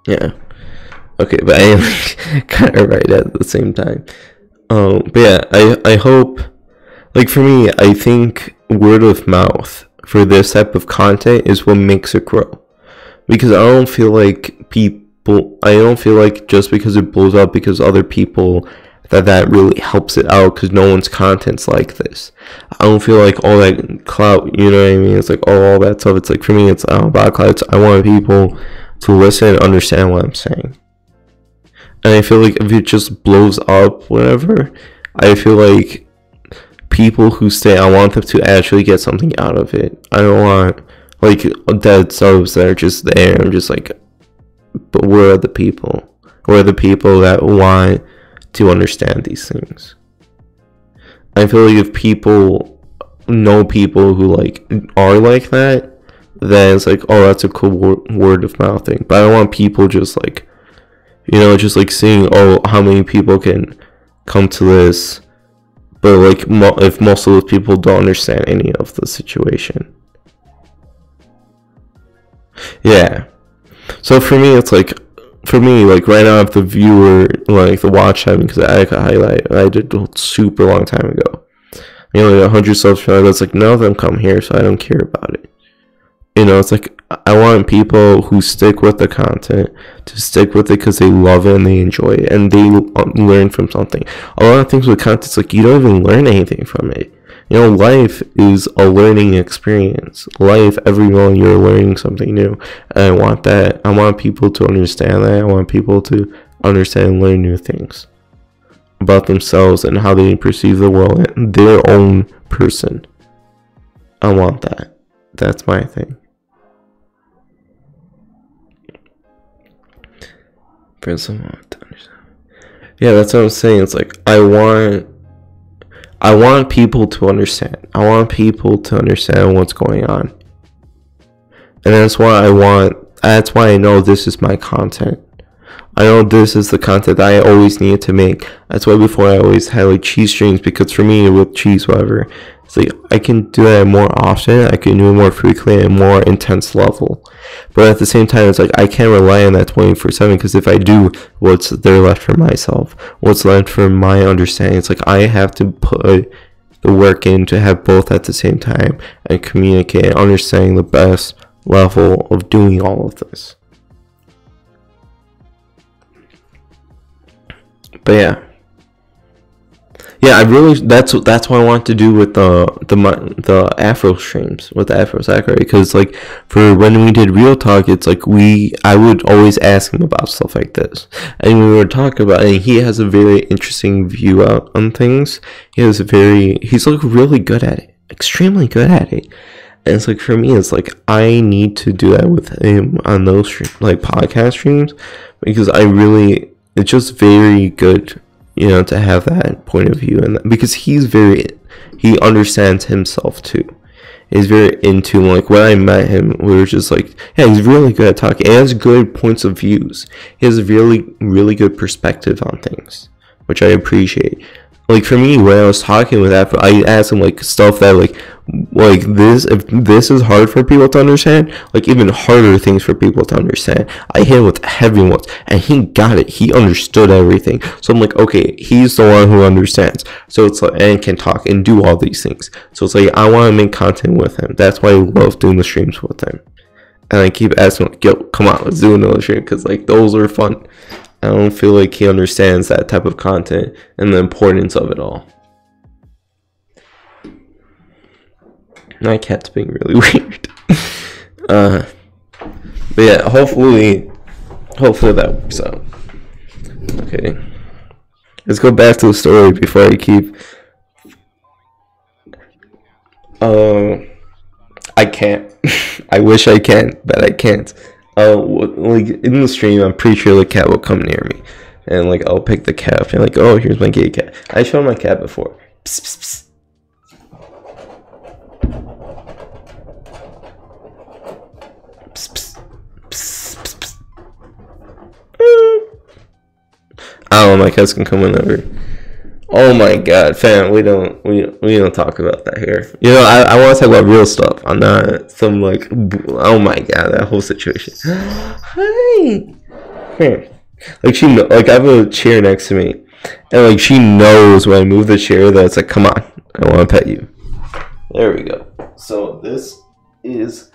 Yeah. Okay, but I am kind of right at the same time. But yeah, I hope, like, for me, I think word of mouth for this type of content is what makes it grow. Because I don't feel like just because it blows up because other people, that really helps it out, because no one's content's like this. I don't feel like all that clout, you know what I mean? It's like, all that stuff. It's like, for me, it's about clout. I want people to listen and understand what I'm saying. And I feel like if it just blows up, whatever, I feel like people who stay, I want them to actually get something out of it. I don't want, like, dead subs that are just there. I'm just like, but where are the people? Where are the people that want to understand these things? I feel like if people know people who, like, are like that, then it's like, oh, that's a cool word of mouth thing. But I don't want people just like, just like seeing, oh, how many people can come to this, but like if most of those people don't understand any of the situation. Yeah. So for me, it's like, right now, if the viewer, like the watch time, because I could highlight, I did a super long time ago. You know, like 100 subscribers. It's like none of them come here, so I don't care about it. You know, it's like I want people who stick with the content to stick with it because they love it and they enjoy it and they learn from something. A lot of things with content, it's like you don't even learn anything from it. You know, life is a learning experience. Life, every moment you're learning something new. And I want that. I want people to understand that. I want people to understand and learn new things about themselves and how they perceive the world and their own person. I want that. That's my thing. For someone to understand. Yeah, that's what I'm saying. It's like I want people to understand. I want people to understand what's going on. And that's why I know this is my content. I know this is the content that I always needed to make. That's why before I always had like cheese streams, because for me with cheese, whatever, it's like I can do that more often. I can do it more frequently at a more intense level. But at the same time, it's like I can't rely on that 24/7, because if I do, what's there left for myself? What's left for my understanding? It's like I have to put the work in to have both at the same time and communicate and understanding the best level of doing all of this. But yeah, I really that's what I want to do with the Afro streams with the Afro Sakurai, because like for when we did Real Talk, it's like I would always ask him about stuff like this, and we were talking about it, and he has a very interesting view out on things. He's like really good at it, extremely good at it. And it's like for me, it's like I need to do that with him on those like podcast streams, because it's just very good, you know, to have that point of view, and because he understands himself too. He's very into, like, when I met him, we were just like, yeah, he's really good at talking. He has good points of views. He has a really, really good perspective on things, which I appreciate. Like for me, when I was talking with Afro, I asked him like stuff that like this, if this is hard for people to understand, like even harder things for people to understand, I hit him with heavy ones and he got it. He understood everything. So I'm like, okay, he's the one who understands. So it's like, and can talk and do all these things. So it's like, I want to make content with him. That's why I love doing the streams with him. And I keep asking, like, yo, come on, let's do another stream, because like those are fun. I don't feel like he understands that type of content and the importance of it all. My cat's being really weird. But yeah, hopefully that works out. Okay, let's go back to the story before I keep. I can't. I wish I can, but I can't. Like in the stream, I'm pretty sure the cat will come near me, and like I'll pick the cat up and like, oh, here's my kitty cat. I showed my cat before. Psst, psst, psst. Psst, psst, psst, psst. I don't know, my cats can come whenever. Oh my god, fam, we don't talk about that here. You know, I want to talk about real stuff. I'm not some like, oh my god, that whole situation. Hi. Like I have a chair next to me, and like she knows when I move the chair that it's like, come on, I want to pet you. There we go. So this is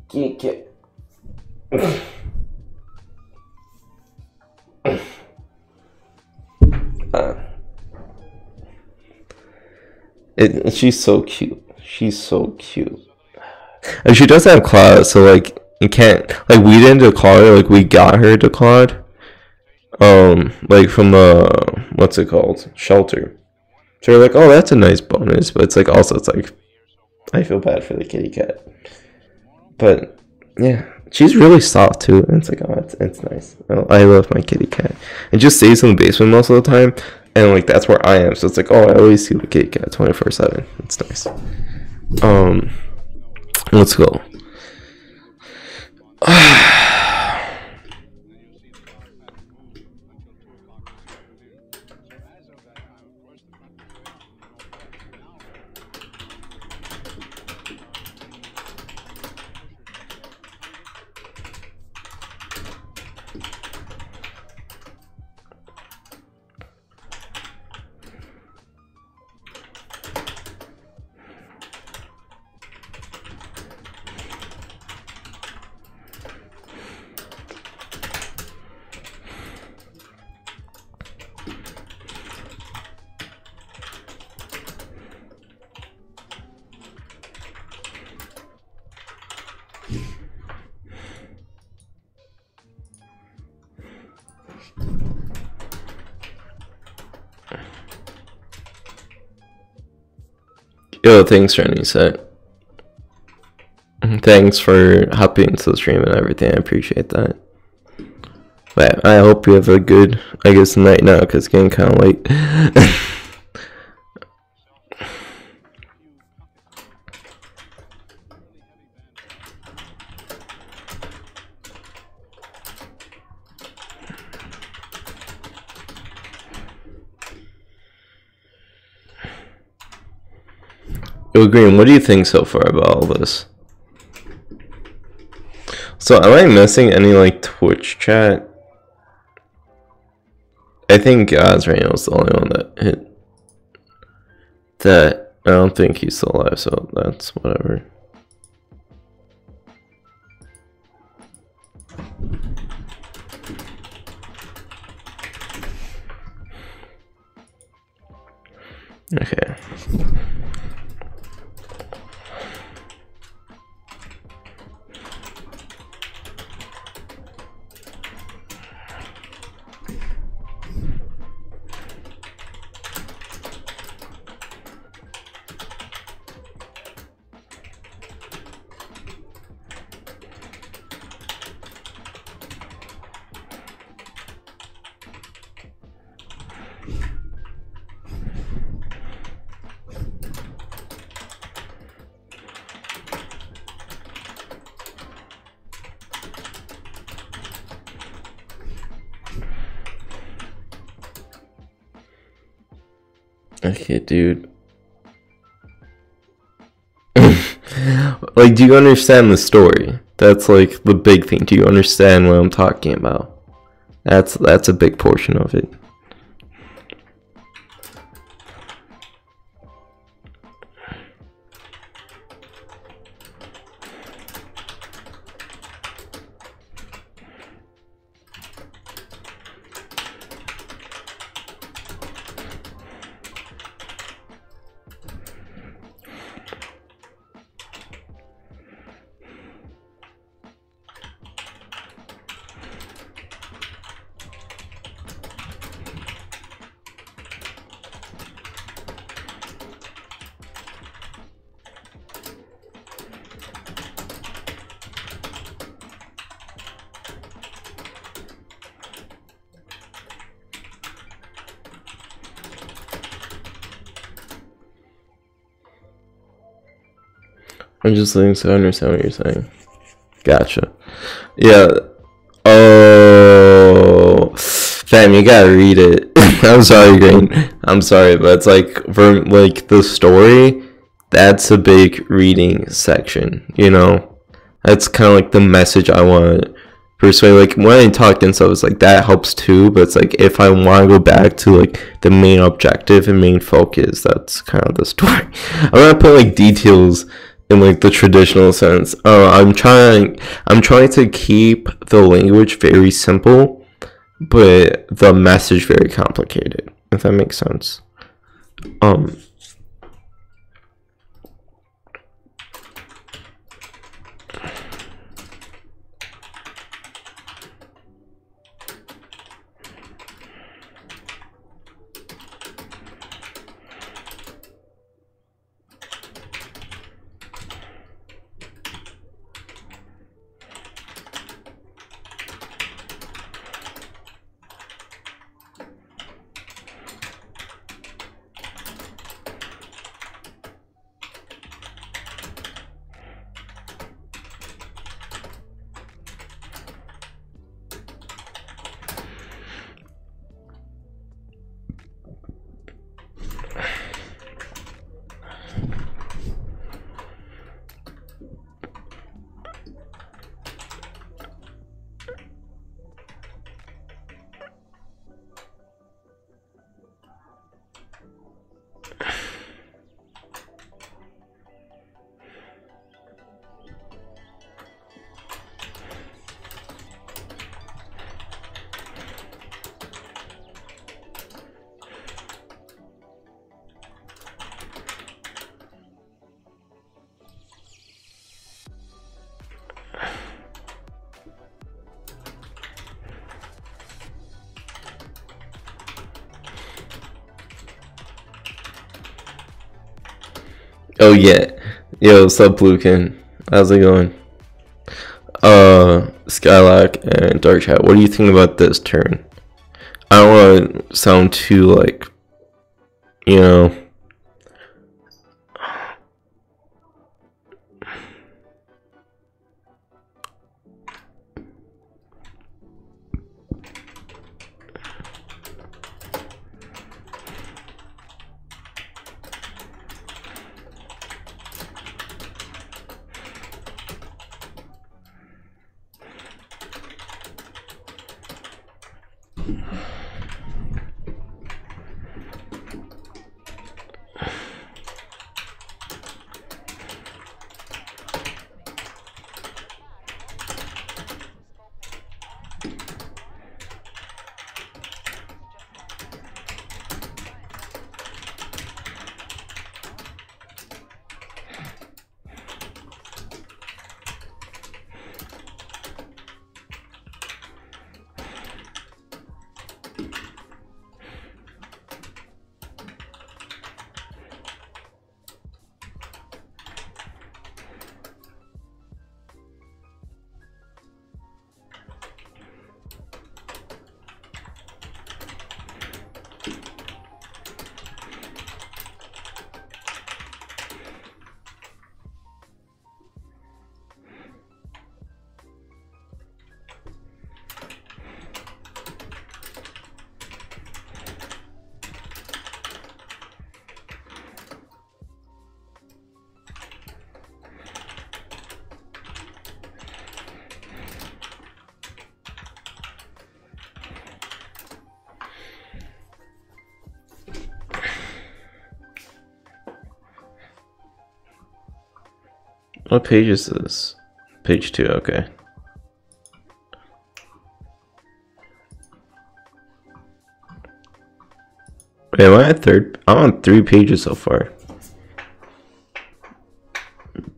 Kit. She's so cute. She's so cute. And she does have claws, so like you can't, like, we didn't declaw her, like we got her declawed. Like from the, what's it called? Shelter. So we're like, oh, that's a nice bonus, but it's like also it's like I feel bad for the kitty cat. But yeah, she's really soft too, and it's like, oh, it's nice. I love my kitty cat. It just stays in the basement most of the time, and like that's where I am. So it's like, oh, I always see the kitty cat 24/7. It's nice. Let's go. Yo, thanks for any set. Thanks for hopping into the stream and everything. I appreciate that. But I hope you have a good, I guess, night now because it's getting kind of late. Yo, Green, what do you think so far about all this? So, am I missing any, like, Twitch chat? I think God's right now is the only one that hit that. I don't think he's still alive, so that's whatever. Okay. Okay, dude. Like, do you understand the story? That's like the big thing. Do you understand what I'm talking about? That's a big portion of it. I'm just letting so I understand what you're saying. Gotcha. Yeah. Oh, fam, you gotta read it. I'm sorry, Green. I'm sorry, but it's like for like the story. That's a big reading section. You know, that's kind of like the message I want to persuade. Like when I talked and stuff, it's like that helps too. But it's like if I want to go back to like the main objective and main focus, that's kind of the story. I'm gonna put like details in like the traditional sense. I'm trying to keep the language very simple, but the message very complicated, if that makes sense. Oh yeah. Yo, what's up, Lucan? How's it going? Skylark and Dark Chat, what do you think about this turn? I don't want to sound too like, you know. What page is this? Page 2, okay. Wait, am I at third? I'm on 3 pages so far.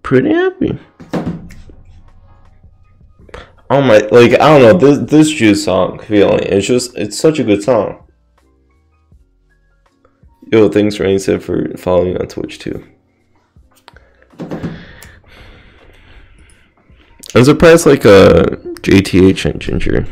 Pretty happy. Oh my, like, I don't know, this Juice song, feeling, it's such a good song. Yo, thanks Rain said for following me on Twitch too. I'm surprised like JTH and Ginger.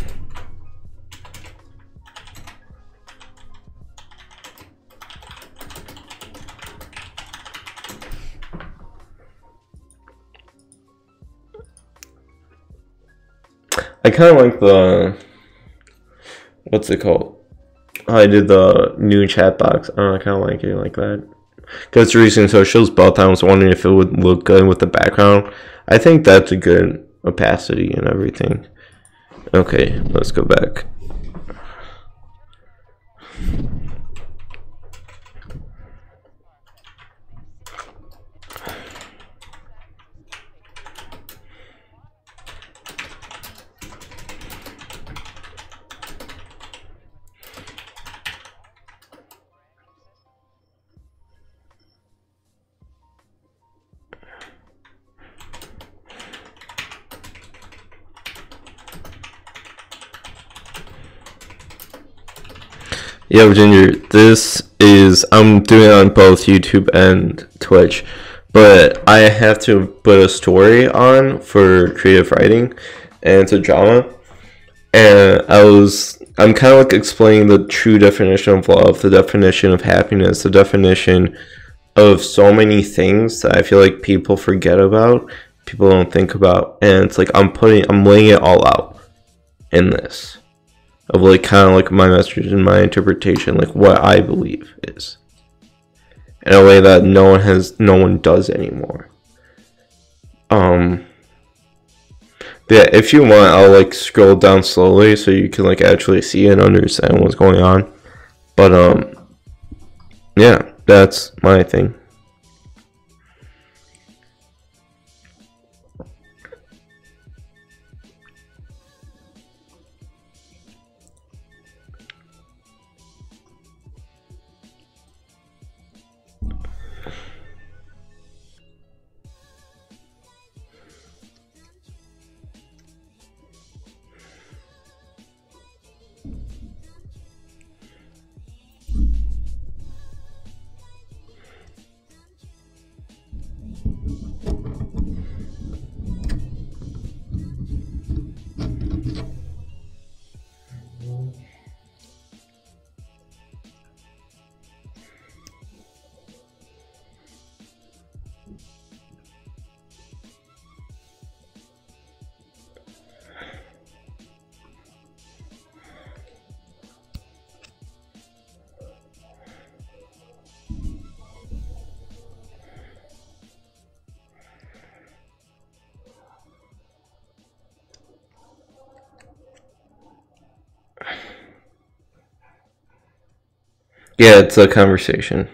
I kind of like the, what's it called? I did the new chat box. I don't know, I kind of like it like that. Because the reason, so it shows both. I was wondering if it would look good with the background. I think that's a good opacity and everything. Okay, let's go back. Yeah, Virginia, I'm doing it on both YouTube and Twitch, but I have to put a story on for creative writing, and it's a drama, and I'm kind of like explaining the true definition of love, the definition of happiness, the definition of so many things that I feel like people forget about, people don't think about, and it's like I'm laying it all out in this. Of like kind of like my message and my interpretation, like what I believe is, in a way that no one does anymore. Yeah, if you want, I'll like scroll down slowly so you can like actually see and understand what's going on. But yeah, that's my thing. Yeah, it's a conversation.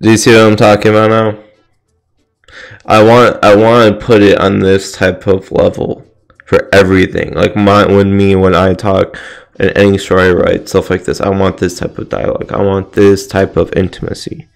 Do you see what I'm talking about now? I want to put it on this type of level for everything. Like when I talk and any story I write, stuff like this. I want this type of dialogue. I want this type of intimacy.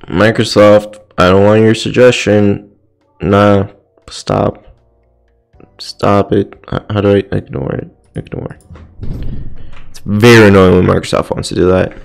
Microsoft, I don't want your suggestion. Nah, stop. Stop it. How do I ignore it? Ignore. It's very annoying when Microsoft wants to do that.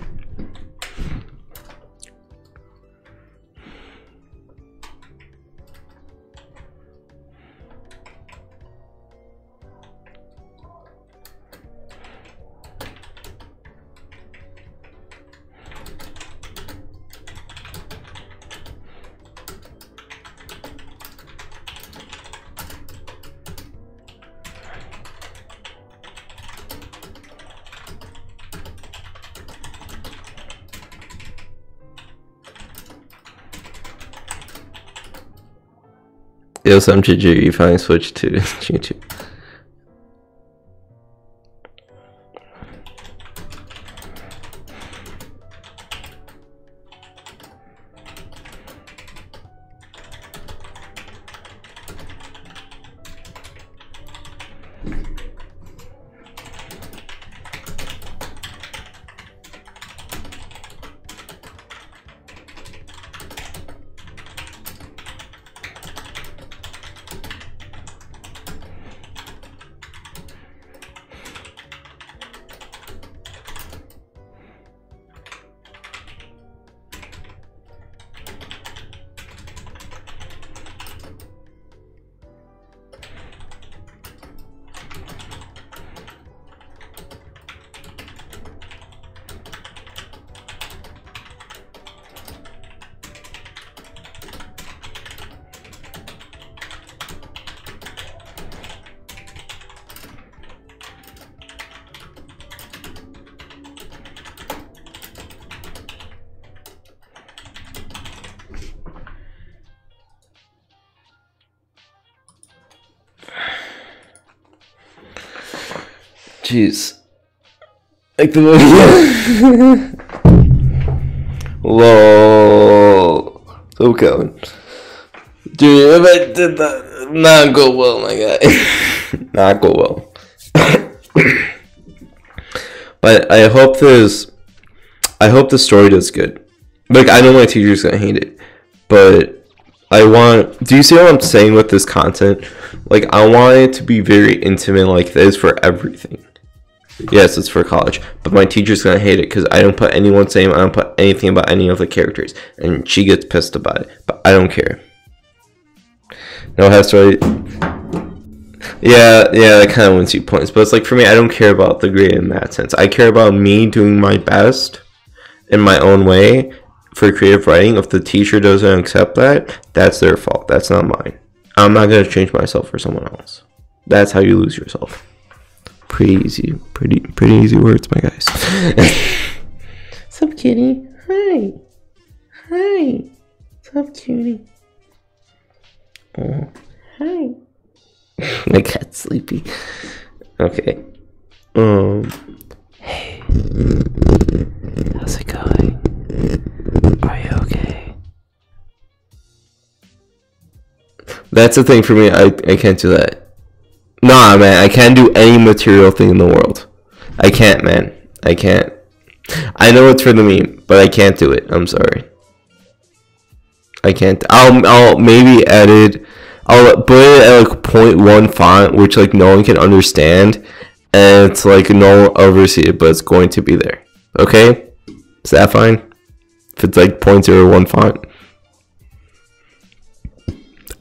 Yo, some GG, you finally switched to YouTube. Jeez. Like the Lol. So Kevin. Dude, if I did that, not go well, my guy. Not go well. But I hope the story does good. Like, I know my teacher's gonna hate it, but do you see what I'm saying with this content? Like, I want it to be very intimate like this for everything. Yes, it's for college, but my teacher's gonna hate it because I don't put anyone's name, I don't put anything about any of the characters, and she gets pissed about it, but I don't care. No, has to. Yeah, that kind of wins you points, but it's like, for me, I don't care about the grade in that sense. I care about me doing my best in my own way for creative writing. If the teacher doesn't accept that, that's their fault. That's not mine. I'm not gonna change myself for someone else. That's how you lose yourself. Pretty easy words, my guys. What's up, kitty? Hi. What's up, cutie? Oh, hi. My cat's sleepy. Okay. Hey. How's it going? Are you okay? That's the thing for me. I can't do that. Nah, man, I can't do any material thing in the world. I can't, man. I can't. I know it's for the meme, but I can't do it. I'm sorry. I can't. I'll maybe edit. I'll put it at like 0.1 font, which like no one can understand, and it's like no one will ever see it, but it's going to be there. Okay? Is that fine? If it's like 0.01 font,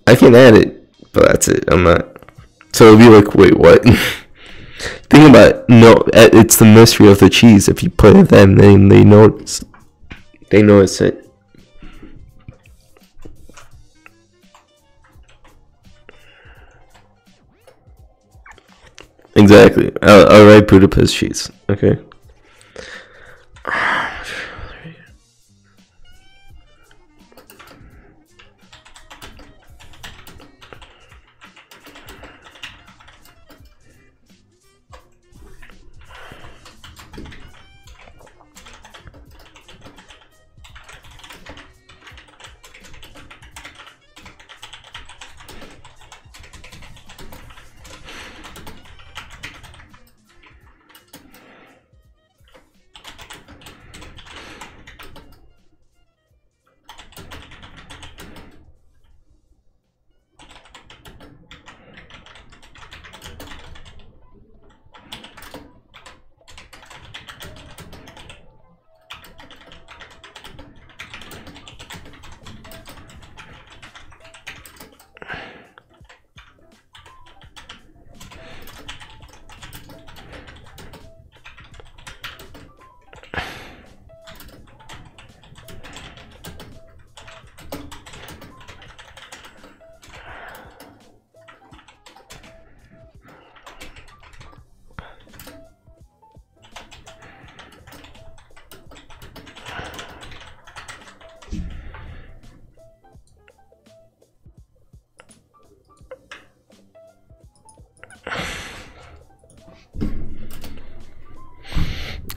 I can add it, but that's it. I'm not. So it'll be like, wait, what? Think about it. No, it's the mystery of the cheese. If you put it then they notice. They notice it. Exactly. I'll write Budapest cheese. Okay.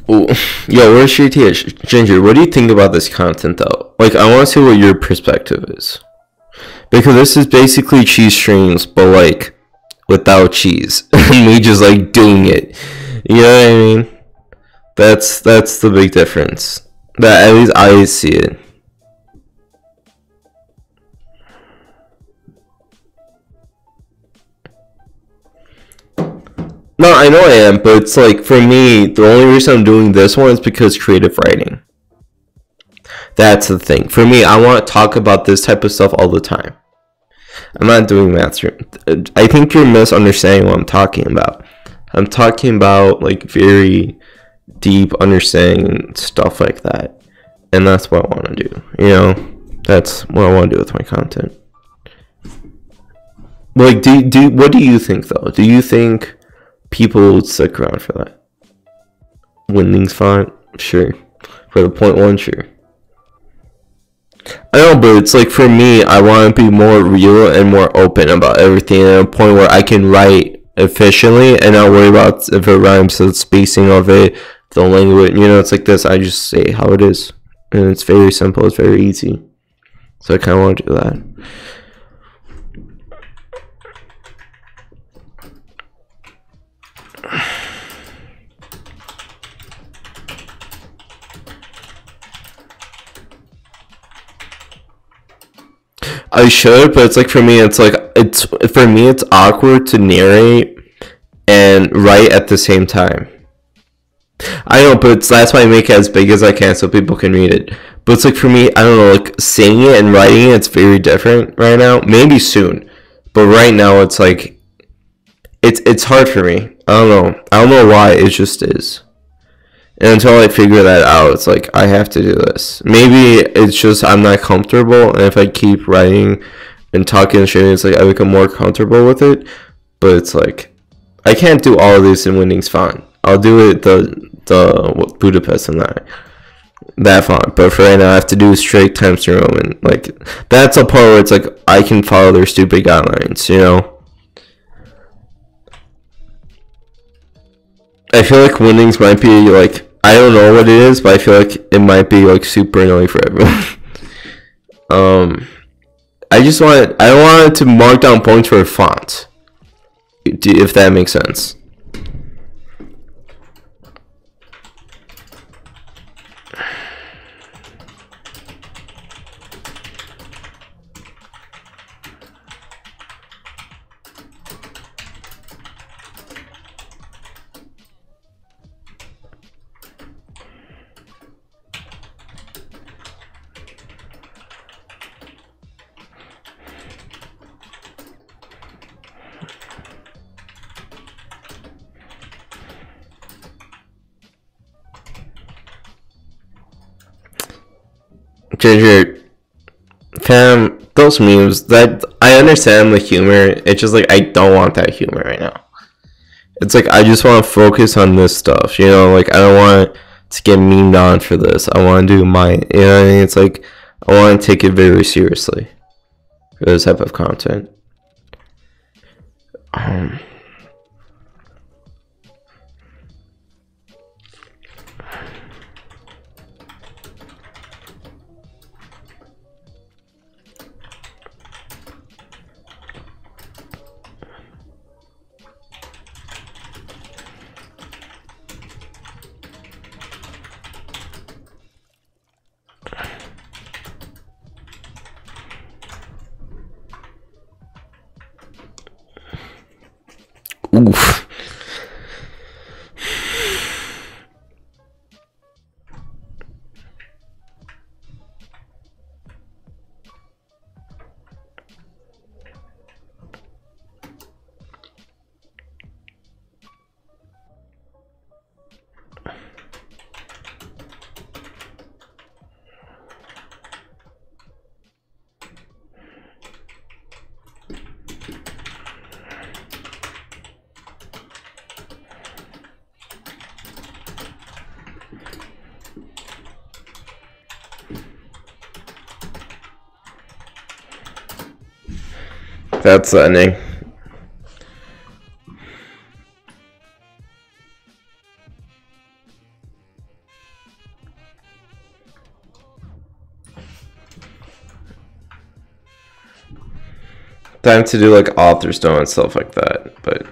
Ooh. Yo, where's JTH? Ginger, what do you think about this content though? Like, I want to see what your perspective is. Because this is basically cheese streams, but like, without cheese. Me just like doing it. You know what I mean? That's the big difference. That at least I see it. No, I know I am, but it's like, for me, the only reason I'm doing this one is because creative writing. That's the thing. For me, I want to talk about this type of stuff all the time. I'm not doing math stream. I think you're misunderstanding what I'm talking about. I'm talking about like very deep understanding stuff like that. And that's what I want to do. You know, that's what I want to do with my content. Like, what do you think though? Do you think people would stick around for that? Winning's fine, sure. For the 0.1, sure. I know, but it's like, for me, I want to be more real and more open about everything at a point where I can write efficiently and not worry about if it rhymes, the spacing of it, the language. You know, it's like this. I just say how it is, and it's very simple. It's very easy. So I kind of want to do that. I should, but it's like for me, it's awkward to narrate and write at the same time. I know, but that's why I make it as big as I can so people can read it. But it's like for me, I don't know, like saying it and writing it, it's very different right now. Maybe soon, but right now it's like it's hard for me. I don't know why. It just is. And until I figure that out, it's like I have to do this. Maybe it's just I'm not comfortable, and if I keep writing and talking and shit, it's like I become more comfortable with it. But it's like I can't do all of this in Windings font. I'll do it the Budapest and that font. But for right now, I have to do straight Times New Roman. Like that's a part where it's like I can follow their stupid guidelines, you know. I feel like Windings might be like, I don't know what it is, but I feel like it might be like super annoying for everyone. I wanted to mark down points for a font, if that makes sense. Ginger, fam, those memes, that I understand the humor. It's just like I don't want that humor right now. It's like I just want to focus on this stuff, you know. Like I don't want to get memed on for this. I want to do my, you know what I mean? It's like I want to take it very seriously for this type of content. Oof. That's the ending. Time to do like author stone and stuff like that, but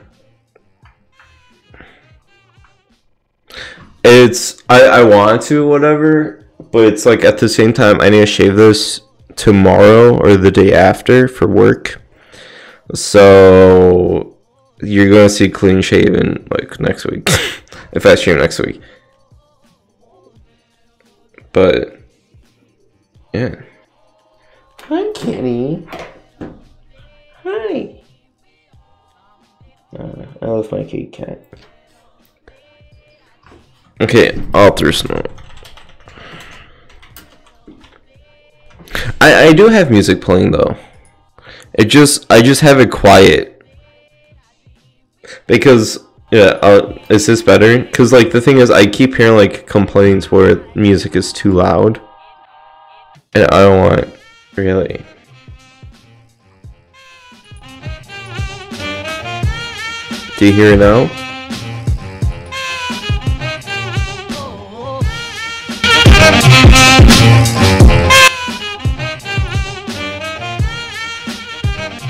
it's I want to whatever, but it's like at the same time I need to shave this tomorrow or the day after for work. So you're gonna see clean shaven like next week if I stream next week. But yeah. Hi, Kenny. Hi. I love my kitty cat. Okay, author's note. I do have music playing though. I just have it quiet because is this better? Because like the thing is, I keep hearing like complaints where music is too loud, and I don't want really. Do you hear it now?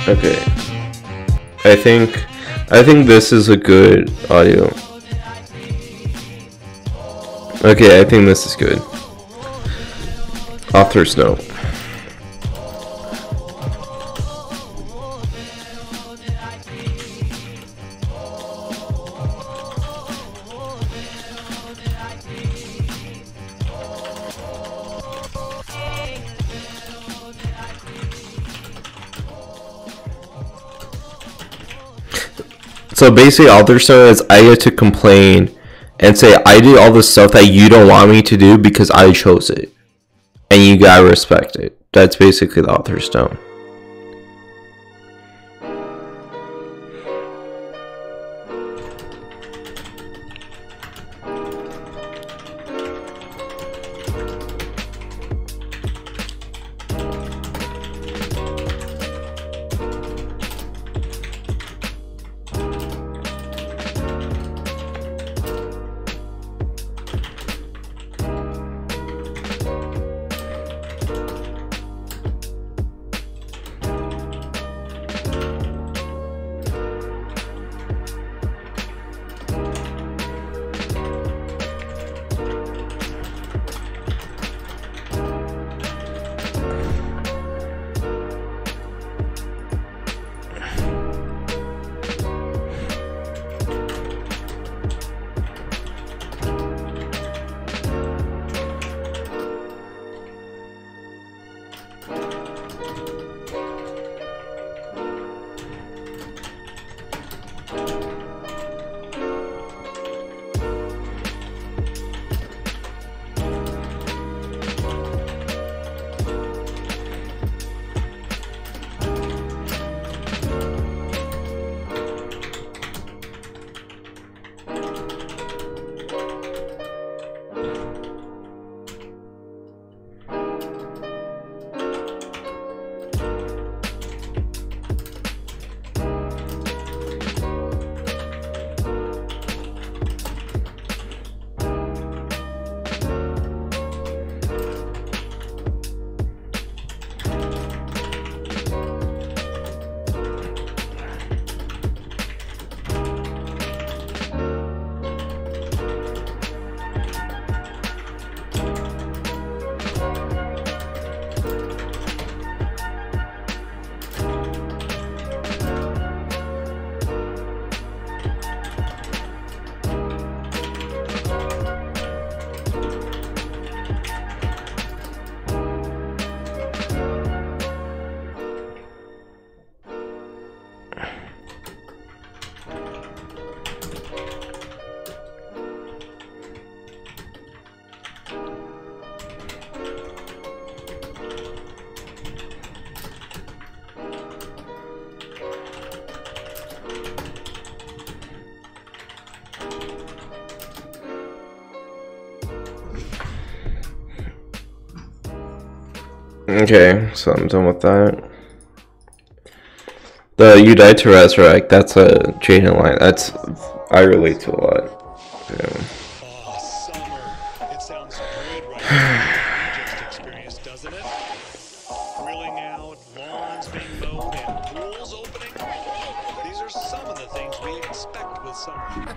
Okay. I think this is a good audio. Okay, I think this is good. Author's note. So basically, author stone is I get to complain and say I did all the stuff that you don't want me to do because I chose it, and you gotta respect it. That's basically the author stone. Okay, so I'm done with that. The "You died to resurrect," that's a Jaden line. That's I relate to a lot. Yeah. Summer. It sounds good right now. Just experienced, doesn't it? Grilling out, lawns being mowed, and pools opening. These are some of the things we expect with summer.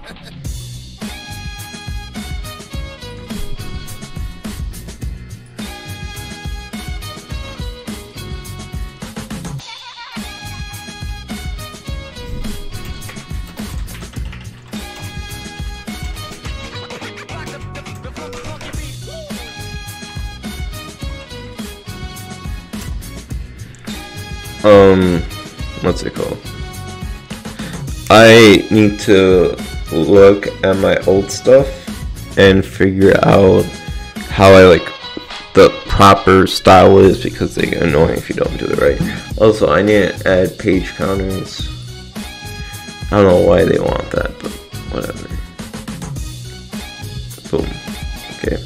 What's it called? I need to look at my old stuff and figure out how I like the proper style is, because they get annoying if you don't do it right. Also, I need to add page counters. I don't know why they want that, but whatever. Boom. Okay.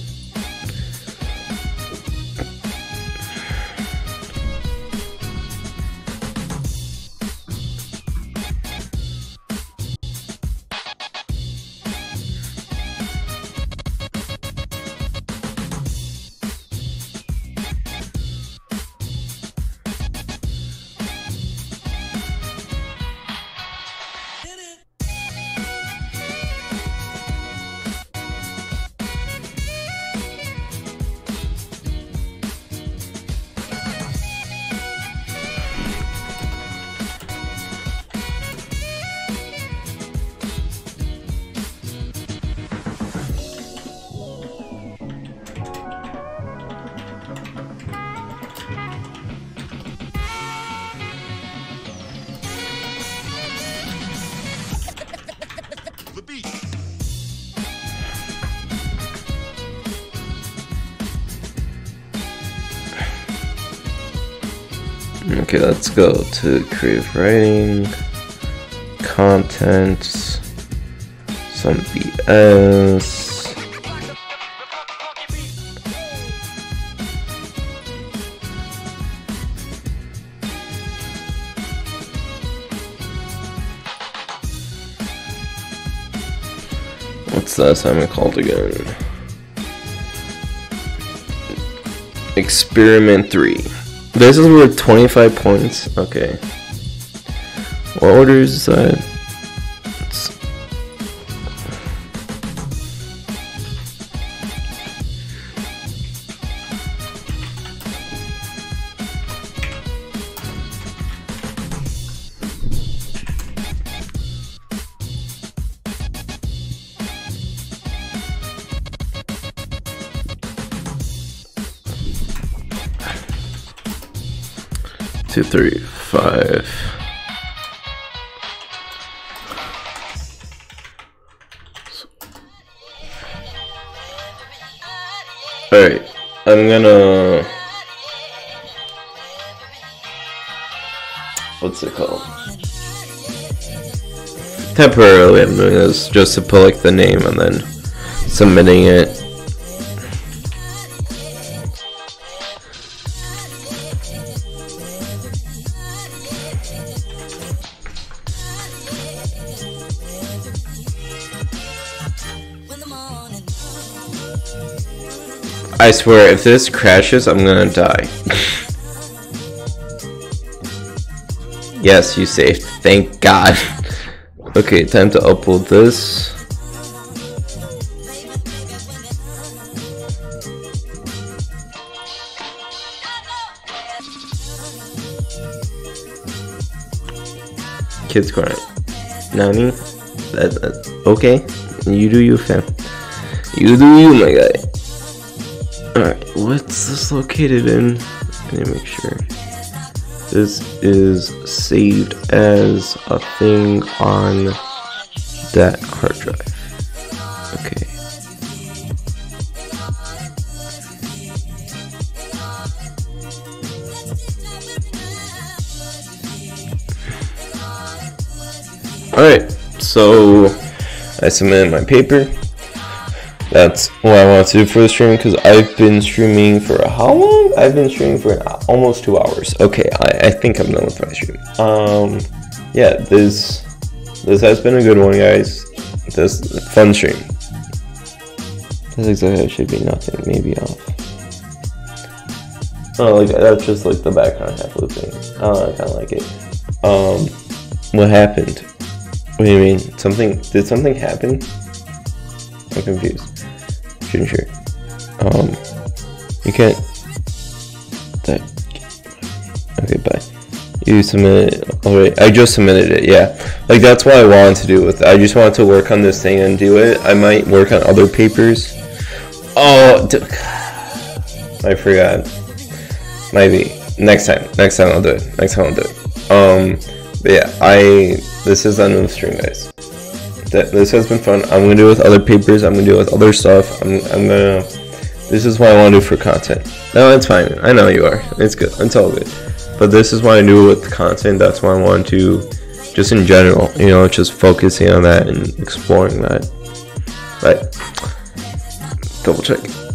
Okay, let's go to creative writing, content, some BS. What's that assignment called again? Experiment 3. This is worth 25 points. Okay. What order is that? It's 235. Alright, I'm gonna... What's it called? Temporarily I'm doing this just to put like the name and then submitting it. I swear, if this crashes, I'm gonna die. Yes, you saved. Thank God. Okay, time to upload this. Kids crying. Nani? Okay. You do you, fam. You do you, my guy. Alright, what's this located in? Let me make sure. This is saved as a thing on that hard drive. Okay. Alright, so I submitted my paper. That's what I want to do for the stream because I've been streaming for how long? I've been streaming for almost 2 hours. Okay, I think I'm done with my stream. Yeah, this has been a good one, guys. This fun stream. This exactly should be nothing, maybe off. Oh, like that's just like the background half looping. I kind of like it. What happened? What do you mean? Did something happen? I'm confused. Shouldn't sure. You can't. That. Okay, bye. You submitted. Alright, I just submitted it. Yeah, like that's what I wanted to do with it. I just wanted to work on this thing and do it. I might work on other papers. Oh, I forgot. Maybe next time. Next time I'll do it. Next time I'll do it. But yeah, this is the end of the stream, guys. This has been fun. I'm gonna do it with other papers. I'm gonna do it with other stuff. I'm gonna. This is what I want to do for content. No, it's fine. I know you are. It's good. It's all good. But this is what I do with content. That's what I want to, just in general. You know, just focusing on that and exploring that. Right. Double check.